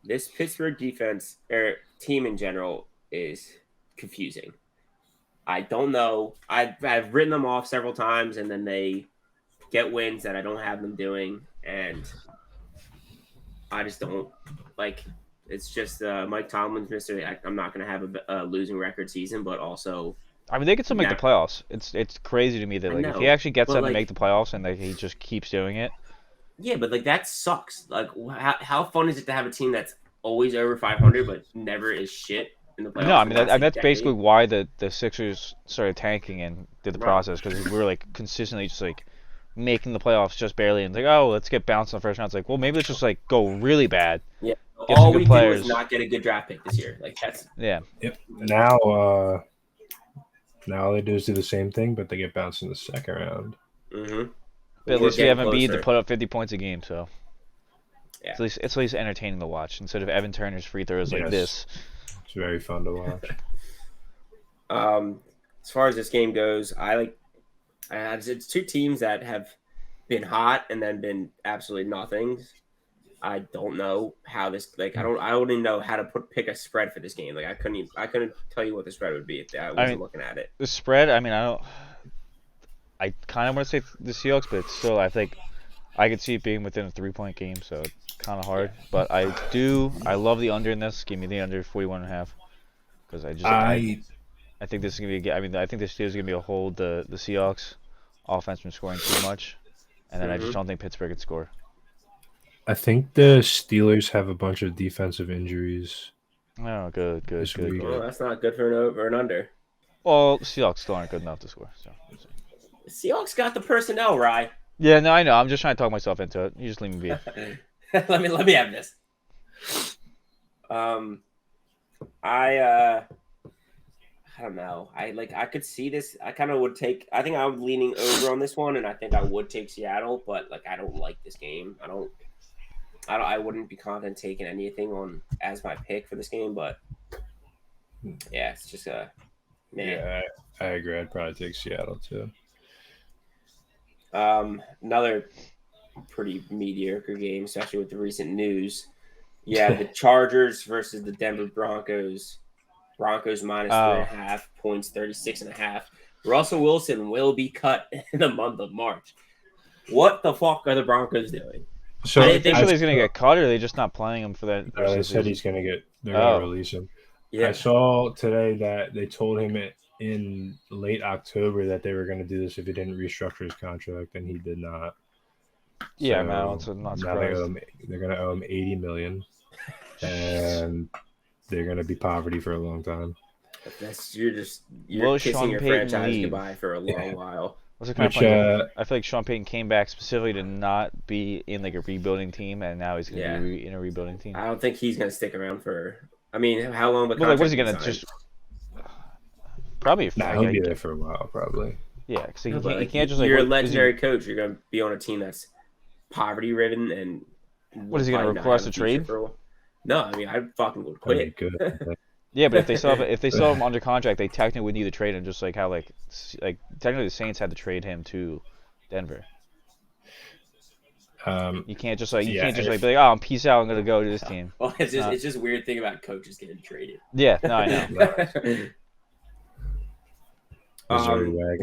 Speaker 2: This Pittsburgh defense or team in general is confusing. I don't know. I've written them off several times, and then they get wins that I don't have them doing, and I just don't like. It's just Mike Tomlin's Mister. I'm not going to have a losing record season, but also
Speaker 1: I mean, they could still make the
Speaker 2: that
Speaker 1: playoffs. It's crazy to me that
Speaker 2: I
Speaker 1: like if he
Speaker 2: know,
Speaker 1: actually gets
Speaker 2: but
Speaker 1: them to make
Speaker 2: like
Speaker 1: the playoffs and like he just keeps doing it.
Speaker 2: yeah, but like that sucks. Like how fun is it to have a team that's always over 500 but never is shit in the
Speaker 1: No,
Speaker 2: playoffs
Speaker 1: I
Speaker 2: for the
Speaker 1: mean
Speaker 2: last like
Speaker 1: that's basically
Speaker 2: decade?
Speaker 1: why the Sixers started tanking and did the
Speaker 2: Right.
Speaker 1: process because we were like consistently just like making the playoffs just barely and like oh let's get bounced in the first round. It's like well maybe let's just like go really bad,
Speaker 2: Yeah.
Speaker 1: get some
Speaker 2: All
Speaker 1: good
Speaker 2: we did was
Speaker 1: players.
Speaker 2: not get a good draft pick this year. Like that's
Speaker 1: Yeah,
Speaker 3: Yep. Now all they do is do the same thing, but they get bounced in the second round.
Speaker 2: mm-hmm.
Speaker 1: but at
Speaker 2: We're
Speaker 1: least we
Speaker 2: getting
Speaker 1: have Embiid to
Speaker 2: closer.
Speaker 1: put up 50 points a game, so
Speaker 2: Yeah.
Speaker 1: it's at least entertaining to watch instead of Evan Turner's free throws like
Speaker 3: Yes.
Speaker 1: this.
Speaker 3: It's very fun to watch.
Speaker 2: As far as this game goes, it's two teams that have been hot and then been absolutely nothing. I don't know how this I don't even know how to pick a spread for this game. Like I couldn't tell you what the spread would be if I wasn't
Speaker 1: mean,
Speaker 2: looking at it.
Speaker 1: The spread, I mean, I kind of want to say the Seahawks, but it's still, I think I could see it being within a 3-point game, so it's kind of hard. But I love the under in this. Give me the under 41.5 because I think this is gonna be. I mean, I think this is gonna be a hold the Seahawks offense from scoring too much, and then I just don't think Pittsburgh can score.
Speaker 3: I think the Steelers have a bunch of defensive injuries.
Speaker 1: Oh, good.
Speaker 2: Well, that's not good for an over or an under.
Speaker 1: Well, Seahawks still aren't good enough to score. So.
Speaker 2: The Seahawks got the personnel, Rye.
Speaker 1: Yeah, no, I know. I'm just trying to talk myself into it. You just leave me be.
Speaker 2: let me have this. I don't know. I could see this. I kind of would take. I think I'm leaning over on this one, and I think I would take Seattle. But like, I don't like this game. I wouldn't be confident taking anything on as my pick for this game. But yeah, it's just a man.
Speaker 3: Yeah, I agree. I'd probably take Seattle too.
Speaker 2: Another pretty mediocre game, especially with the recent news. Yeah, the Chargers versus the Denver Broncos. Broncos minus 3.5 points, 36.5. Russell Wilson will be cut in the month of March. What the fuck are the Broncos doing?
Speaker 3: So
Speaker 1: I think he's going to get cut, or are they just not playing him for that?
Speaker 3: They said he's going to get. They're going to release him.
Speaker 2: Yeah.
Speaker 3: I saw today that they told him in late October that they were going to do this if he didn't restructure his contract, and he did not.
Speaker 1: Yeah,
Speaker 3: so
Speaker 1: I'm not
Speaker 3: now
Speaker 1: surprised.
Speaker 3: they're going to owe him $80 million, and they're going to be poverty for a long time.
Speaker 2: You're
Speaker 1: Will
Speaker 2: kissing
Speaker 1: Sean
Speaker 2: your
Speaker 1: Payton
Speaker 2: franchise
Speaker 1: leave?
Speaker 2: goodbye for a long while.
Speaker 1: What's it kind of funny? I feel like Sean Payton came back specifically to not be in like a rebuilding team, and now he's going to be in a rebuilding team.
Speaker 2: I don't think he's going to stick around for. I mean, how long?
Speaker 1: Well, like, what is he going to just? Probably.
Speaker 3: He'll be there for a while, probably.
Speaker 1: Yeah, because he can't just like.
Speaker 2: You're a legendary coach. You're going to be on a team that's poverty-ridden, and
Speaker 1: what is he going to request a trade?
Speaker 2: No, I mean I fucking would quit.
Speaker 1: Yeah, but if they still have him under contract, they technically would need to trade him, just like how like technically the Saints had to trade him to Denver. You can't just like be like oh peace out, I'm gonna go to this team.
Speaker 2: Well, it's just a weird thing about coaches getting traded.
Speaker 1: Yeah, no, I know.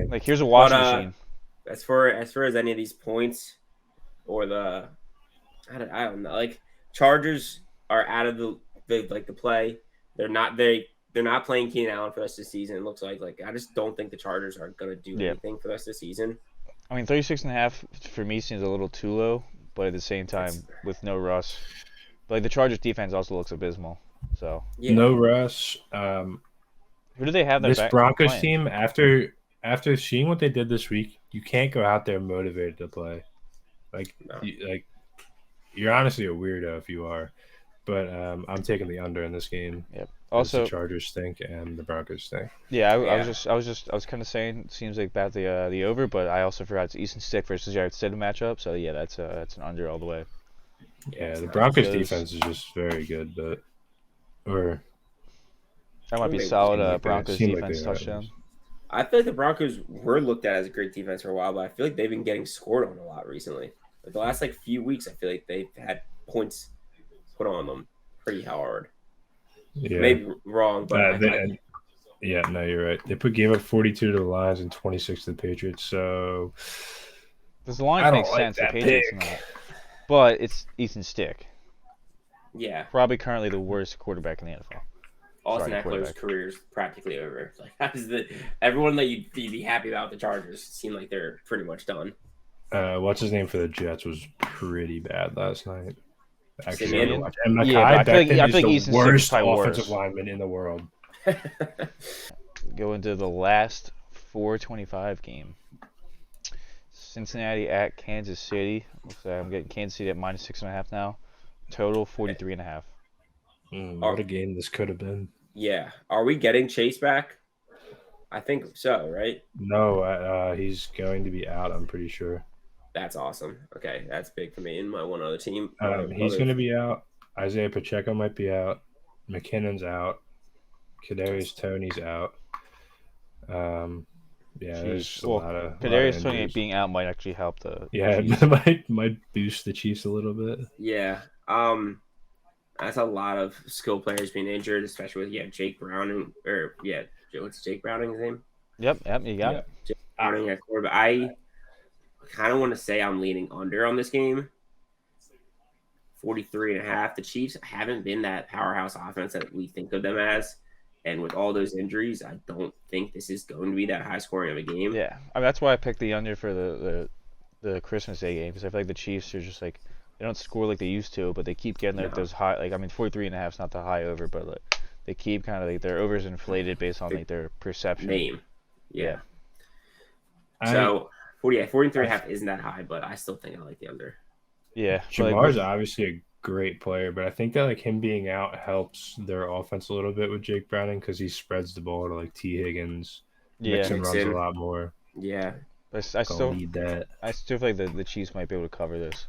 Speaker 1: Like here's a washing machine.
Speaker 2: As far as any of these points or I don't know, like Chargers are out of the play. They're not playing Keenan Allen for the rest of the season. It looks like I just don't think the Chargers are gonna do anything for the rest of the season.
Speaker 1: I mean 36.5 for me seems a little too low, but at the same time with no Russ, but like the Chargers defense also looks abysmal. So
Speaker 3: no Russ.
Speaker 1: Who do they have?
Speaker 3: This Broncos team after seeing what they did this week, you can't go out there motivated to play. You're honestly a weirdo if you are. But I'm taking the under in this game.
Speaker 1: Yep. Also,
Speaker 3: the Chargers stink and the Broncos stink.
Speaker 1: Yeah, I was kind of saying it seems like about the over, but I also forgot it's Easton Stick versus Jarrett Stidham matchup. So yeah, that's an under all the way.
Speaker 3: Yeah, the Broncos defense is just very good, but
Speaker 1: that might be solid. Broncos defense touchdown.
Speaker 2: I feel like the Broncos were looked at as a great defense for a while, but I feel like they've been getting scored on a lot recently. Like the last few weeks, I feel like they've had points put on them pretty hard.
Speaker 3: Yeah.
Speaker 2: Maybe wrong, but
Speaker 3: yeah, no, you're right. They gave up 42 to the Lions and 26 to the Patriots. So
Speaker 1: does the Lions make sense? The Patriots not, but it's Easton Stick.
Speaker 2: Yeah,
Speaker 1: Probably currently the worst quarterback in the NFL.
Speaker 2: Austin
Speaker 1: Sorry,
Speaker 2: Eckler's
Speaker 1: quarterback.
Speaker 2: career's practically over. Like that is everyone that you'd be happy about the Chargers seem like they're pretty much done.
Speaker 3: What's his name for the Jets was pretty bad last night. Actually, I had to
Speaker 2: Simeon?
Speaker 3: watch. And
Speaker 1: Yeah, but
Speaker 3: Mekhi
Speaker 1: I feel like
Speaker 3: Becton is
Speaker 1: Easton
Speaker 3: the
Speaker 1: Stick is
Speaker 3: worst
Speaker 1: probably
Speaker 3: offensive
Speaker 1: worse.
Speaker 3: lineman in the world.
Speaker 1: Go into the last 4:25 game. Cincinnati at Kansas City. Looks like I'm getting Kansas City at -6.5 now. Total 43.5.
Speaker 3: What a game this could have been.
Speaker 2: Yeah. Are we getting Chase back? I think so, right?
Speaker 3: No, he's going to be out. I'm pretty sure.
Speaker 2: That's awesome. Okay, that's big for me and my one other team.
Speaker 3: He's going to be out. Isaiah Pacheco might be out. McKinnon's out. Kadarius Toney's out. Yeah, there's a lot of
Speaker 1: Kadarius Toney
Speaker 3: injuries.
Speaker 1: being out might actually help the
Speaker 3: Yeah,
Speaker 1: Chiefs.
Speaker 3: it might boost the Chiefs a little bit.
Speaker 2: Yeah. That's a lot of skill players being injured, especially with Jake Browning what's Jake Browning's name?
Speaker 1: Yep, you got it.
Speaker 2: Jake Browning at quarterback. I kind of want to say I'm leaning under on this game. 43.5. The Chiefs haven't been that powerhouse offense that we think of them as. And with all those injuries, I don't think this is going to be that high scoring of a game.
Speaker 1: Yeah, I mean, that's why I picked the under for the Christmas Day game, because I feel like the Chiefs are just like, they don't score like they used to, but they keep getting like those high, like, I mean, 43.5 is not the high over, but like, they keep kind of like their overs inflated based on like their perception.
Speaker 2: Name. Yeah.
Speaker 3: I-
Speaker 2: So 43.5 isn't that high, but I still think I like the under.
Speaker 1: Yeah, but, like,
Speaker 3: Jamar's obviously a great player, but I think that like him being out helps their offense a little bit with Jake Browning because he spreads the ball to like T. Higgins.
Speaker 1: yeah,
Speaker 3: Mixon runs a
Speaker 2: Mixon.
Speaker 3: lot more.
Speaker 2: Yeah.
Speaker 1: but I
Speaker 3: Don't
Speaker 1: still
Speaker 3: need that.
Speaker 1: feel like the Chiefs might be able to cover this.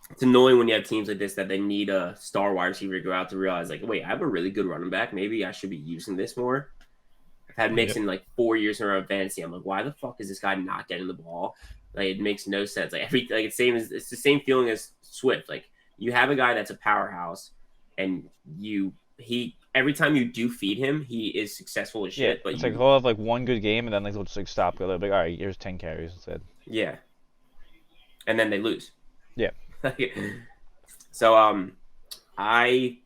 Speaker 2: It's annoying when you have teams like this that they need a star wide receiver to go out to realize, like, wait, I have a really good running back. Maybe I should be using this more. I've had Mixon like 4 years in a row of fantasy. I'm like, why the fuck is this guy not getting the ball? Like, it makes no sense. Like it's the same feeling as Swift. Like, you have a guy that's a powerhouse, and every time you do feed him, he is successful as shit.
Speaker 1: Yeah,
Speaker 2: But
Speaker 1: it's like he'll have like one good game, and then like they'll just like stop. They'll be like, all right, here's 10 carries instead.
Speaker 2: yeah, and then they lose.
Speaker 1: Yeah.
Speaker 2: So I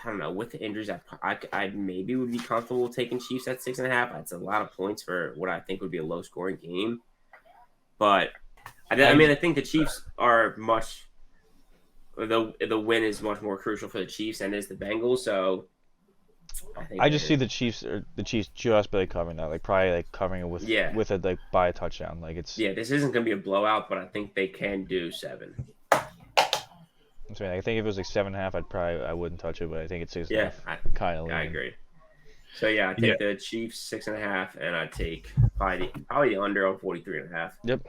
Speaker 2: don't know, with the injuries, I maybe would be comfortable taking Chiefs at 6.5. That's a lot of points for what I think would be a low scoring game. But I think the Chiefs are the win is much more crucial for the Chiefs than is the Bengals. So
Speaker 1: I just see the Chiefs just barely covering that, like probably like covering it with a like by a touchdown. Like it's
Speaker 2: this isn't gonna be a blowout, but I think they can do 7.
Speaker 1: I think if it was like 7.5, I wouldn't touch it, but I think it's 6.5.
Speaker 2: Yeah,
Speaker 1: Kind of.
Speaker 2: I agree. So I take the Chiefs 6.5, and I take probably the under on 43.5.
Speaker 1: Yep.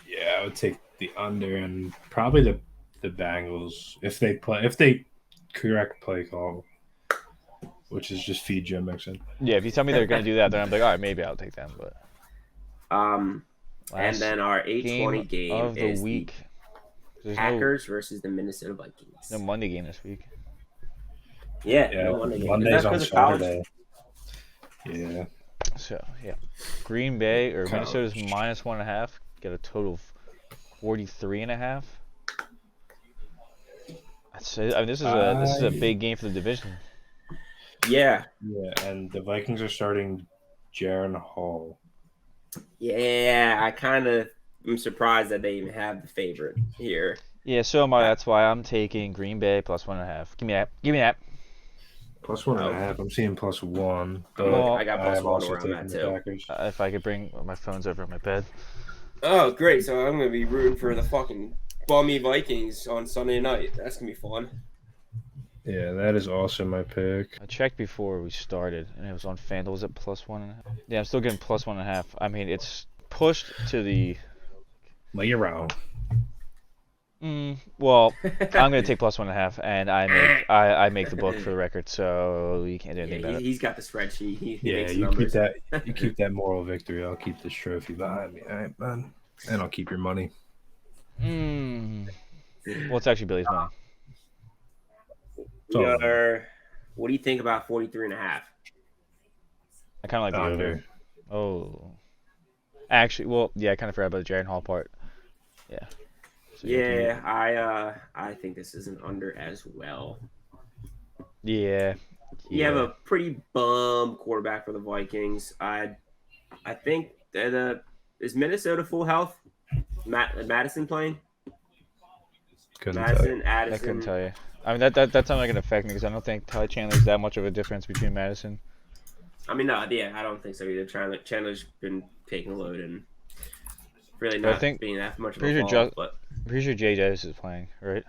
Speaker 3: Yeah, I would take the under and probably the Bengals if they correct play call, which is just feed Joe Mixon.
Speaker 1: Yeah, if you tell me they're gonna do that, then I'm like, all right, maybe I'll take them. But
Speaker 2: and then our 8:20 game
Speaker 1: of the
Speaker 2: is
Speaker 1: week.
Speaker 2: the Packers versus the Minnesota Vikings.
Speaker 1: No Monday game this week.
Speaker 2: Yeah,
Speaker 3: Yeah,
Speaker 2: Monday game.
Speaker 3: Monday's
Speaker 2: Is that
Speaker 3: on
Speaker 2: 'cause of college?
Speaker 3: Saturday. Yeah.
Speaker 1: So yeah, Green Bay or
Speaker 3: College.
Speaker 1: Minnesota's -1.5. Get a total of 43.5. That's it. I mean, this is a big game for the division.
Speaker 2: Yeah.
Speaker 3: Yeah, and the Vikings are starting Jaron Hall.
Speaker 2: Yeah, I kind of am surprised that they even have the favorite here.
Speaker 1: Yeah, so am I. That's why I'm taking Green Bay +1.5. Give me that. Give me that.
Speaker 3: +1.5. I'm seeing +1. But
Speaker 1: Well,
Speaker 2: I got +1
Speaker 3: also
Speaker 2: where I'm
Speaker 3: taking
Speaker 2: at,
Speaker 3: the
Speaker 2: too.
Speaker 3: Packers.
Speaker 1: If I could bring my phone's over my bed.
Speaker 2: Oh, great. So I'm going to be rooting for the fucking bummy Vikings on Sunday night. That's going to be fun.
Speaker 3: Yeah, that is also my pick.
Speaker 1: I checked before we started, and it was on FanDuel. Was it +1.5? Yeah, I'm still getting +1.5. I mean, it's pushed to the.
Speaker 3: Well, you're wrong.
Speaker 1: Well, I'm gonna take +1.5, and I make the book for the record, so you can't do anything about it.
Speaker 2: He's got the spreadsheet. He
Speaker 3: Yeah,
Speaker 2: makes the
Speaker 3: you
Speaker 2: numbers.
Speaker 3: keep that moral victory. I'll keep this trophy behind me. All right, man. And I'll keep your money.
Speaker 1: Well, it's actually Billy's money.
Speaker 2: What do you think about 43.5?
Speaker 1: I kind of like the
Speaker 3: Under.
Speaker 1: over. Oh, actually, well, yeah, I kind of forgot about the Jaron Hall part. Yeah. So you can-
Speaker 2: Yeah, I think this is an under as well.
Speaker 1: yeah.
Speaker 2: You have a pretty bum quarterback for the Vikings. I think that is Minnesota full health. Madison playing.
Speaker 3: Couldn't tell you.
Speaker 2: Madison,
Speaker 1: I couldn't
Speaker 2: Addison.
Speaker 1: tell you. I mean that's not going to affect me because I don't think Ty Chandler's that much of a difference between Madison.
Speaker 2: I mean, no, yeah, I don't think so either. Chandler's been taking a load and really
Speaker 1: But I
Speaker 2: not
Speaker 1: think-
Speaker 2: being that much of a
Speaker 1: pretty sure
Speaker 2: ball.
Speaker 1: Ju-
Speaker 2: But
Speaker 1: I'm pretty sure Jay Jettis is playing, right?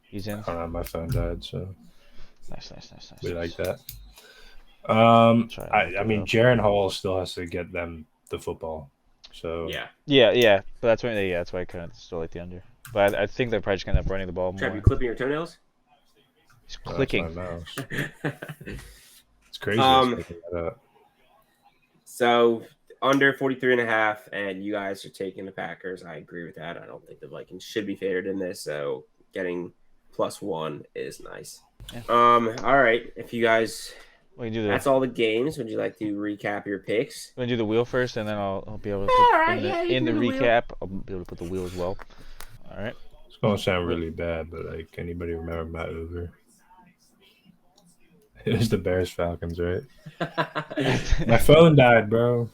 Speaker 1: He's in.
Speaker 3: I don't know. My phone died, so
Speaker 1: Nice.
Speaker 3: we like that.
Speaker 1: Try to look
Speaker 3: I
Speaker 1: it
Speaker 3: mean,
Speaker 1: up.
Speaker 3: Jaron Hall still has to get them the football. So
Speaker 2: yeah,
Speaker 1: Yeah. But that's why. Yeah, that's why I kind of still like the under. But I think they're probably just gonna end up running the ball
Speaker 2: Trev, you
Speaker 1: more.
Speaker 2: clipping your toenails?
Speaker 1: He's
Speaker 3: that's
Speaker 1: clicking.
Speaker 3: my mouse. It's crazy.
Speaker 2: Um,
Speaker 3: it's picking that up.
Speaker 2: So under 43.5, and you guys are taking the Packers. I agree with that. I don't think the Vikings should be favored in this, so getting +1 is nice.
Speaker 1: Yeah.
Speaker 2: All right. If you guys,
Speaker 1: We can do the.
Speaker 2: that's all the games. Would you like to recap your picks?
Speaker 1: I'm gonna do the wheel first, and then I'll be able to
Speaker 2: All
Speaker 1: put
Speaker 2: right,
Speaker 1: in the,
Speaker 2: yeah, you
Speaker 1: in the
Speaker 2: do the wheel.
Speaker 1: recap. I'll be able to put the wheel as well. All right.
Speaker 3: It's gonna sound really bad, but like, anybody remember my over? It was the Bears Falcons, right? My phone died, bro.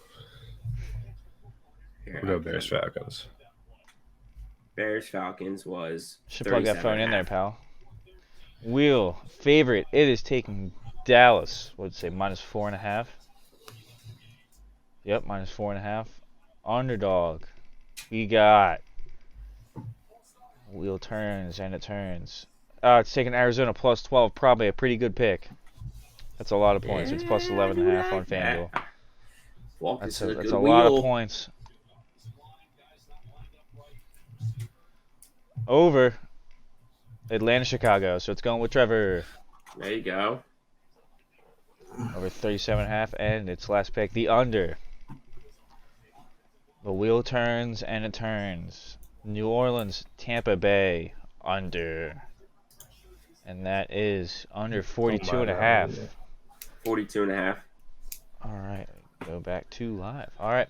Speaker 2: Here,
Speaker 3: What up, Bears Falcons?
Speaker 2: Bears Falcons was
Speaker 1: Should plug that phone in there,
Speaker 2: 37.5.
Speaker 1: pal. Wheel favorite. It is taking Dallas. What'd you say? -4.5. Yep, -4.5. Underdog. We got. Wheel turns and it turns. It's taking Arizona +12. Probably a pretty good pick. That's a lot of points. It's +11.5 on FanDuel.
Speaker 2: Walk
Speaker 1: That's
Speaker 2: this
Speaker 1: a,
Speaker 2: good
Speaker 1: that's a lot
Speaker 2: wheel.
Speaker 1: of points. Over. Atlanta, Chicago. So it's going with Trevor.
Speaker 2: There you go.
Speaker 1: Over 37.5, and its last pick, the under. The wheel turns and it turns. New Orleans, Tampa Bay, under. And that is under 42.5.
Speaker 2: 42.5.
Speaker 1: All right, go back to live. All right.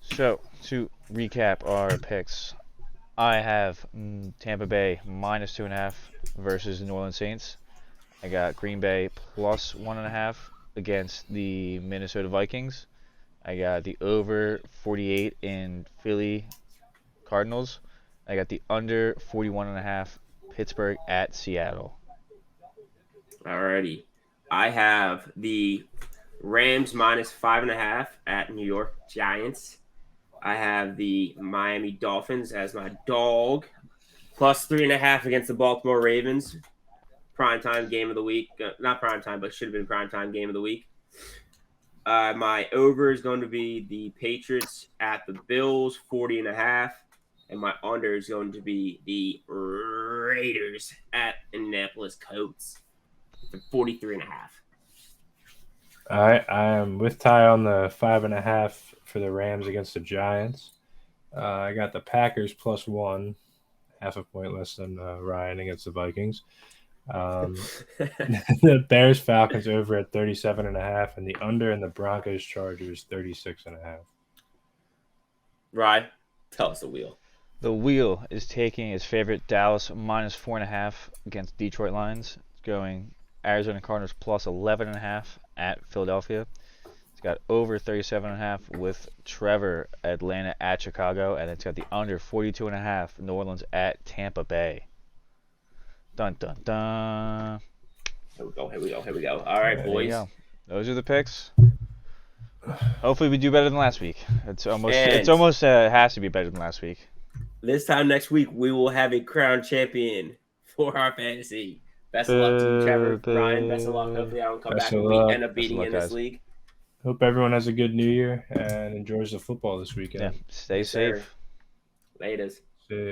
Speaker 1: So to recap our picks, I have Tampa Bay -2.5 versus the New Orleans Saints. I got Green Bay +1.5 against the Minnesota Vikings. I got the over 48 in Philly Cardinals. I got the under 41.5 Pittsburgh at Seattle.
Speaker 2: Alrighty. I have the Rams -5.5 at New York Giants. I have the Miami Dolphins as my dog, +3.5 against the Baltimore Ravens. Primetime game of the week. Not primetime, but should have been primetime game of the week. My over is going to be the Patriots at the Bills, 40.5. And my under is going to be the Raiders at Indianapolis Colts, 43.5.
Speaker 3: All right, I am with Ty on the 5.5 for the Rams against the Giants. I got the Packers +1, half a point less than Ryan against the Vikings. The Bears Falcons over at 37.5, and the under in the Broncos Chargers 36.5.
Speaker 2: Ryan, tell us the wheel.
Speaker 1: The wheel is taking its favorite Dallas -4.5 against Detroit Lions. It's going Arizona Cardinals +11.5 at Philadelphia. It's got over 37.5 with Trevor Atlanta at Chicago, and it's got the under 42.5 New Orleans at Tampa Bay. Dun dun dun.
Speaker 2: Here we go. All right,
Speaker 1: There you
Speaker 2: boys.
Speaker 1: go. Those are the picks. Hopefully we do better than last week. It's almost has to be better than last week.
Speaker 2: This time next week, we will have a crown champion for our fantasy. Best of luck to you, Trevor. Ryan, best of luck. Hopefully I don't come
Speaker 3: Best
Speaker 2: back
Speaker 3: of
Speaker 2: and we
Speaker 3: luck.
Speaker 2: end up beating
Speaker 1: luck,
Speaker 2: in this
Speaker 1: guys.
Speaker 2: league.
Speaker 3: Hope everyone has a good New Year and enjoys the football this weekend.
Speaker 1: Yeah, stay
Speaker 2: Yes, sir.
Speaker 1: safe.
Speaker 2: Laters.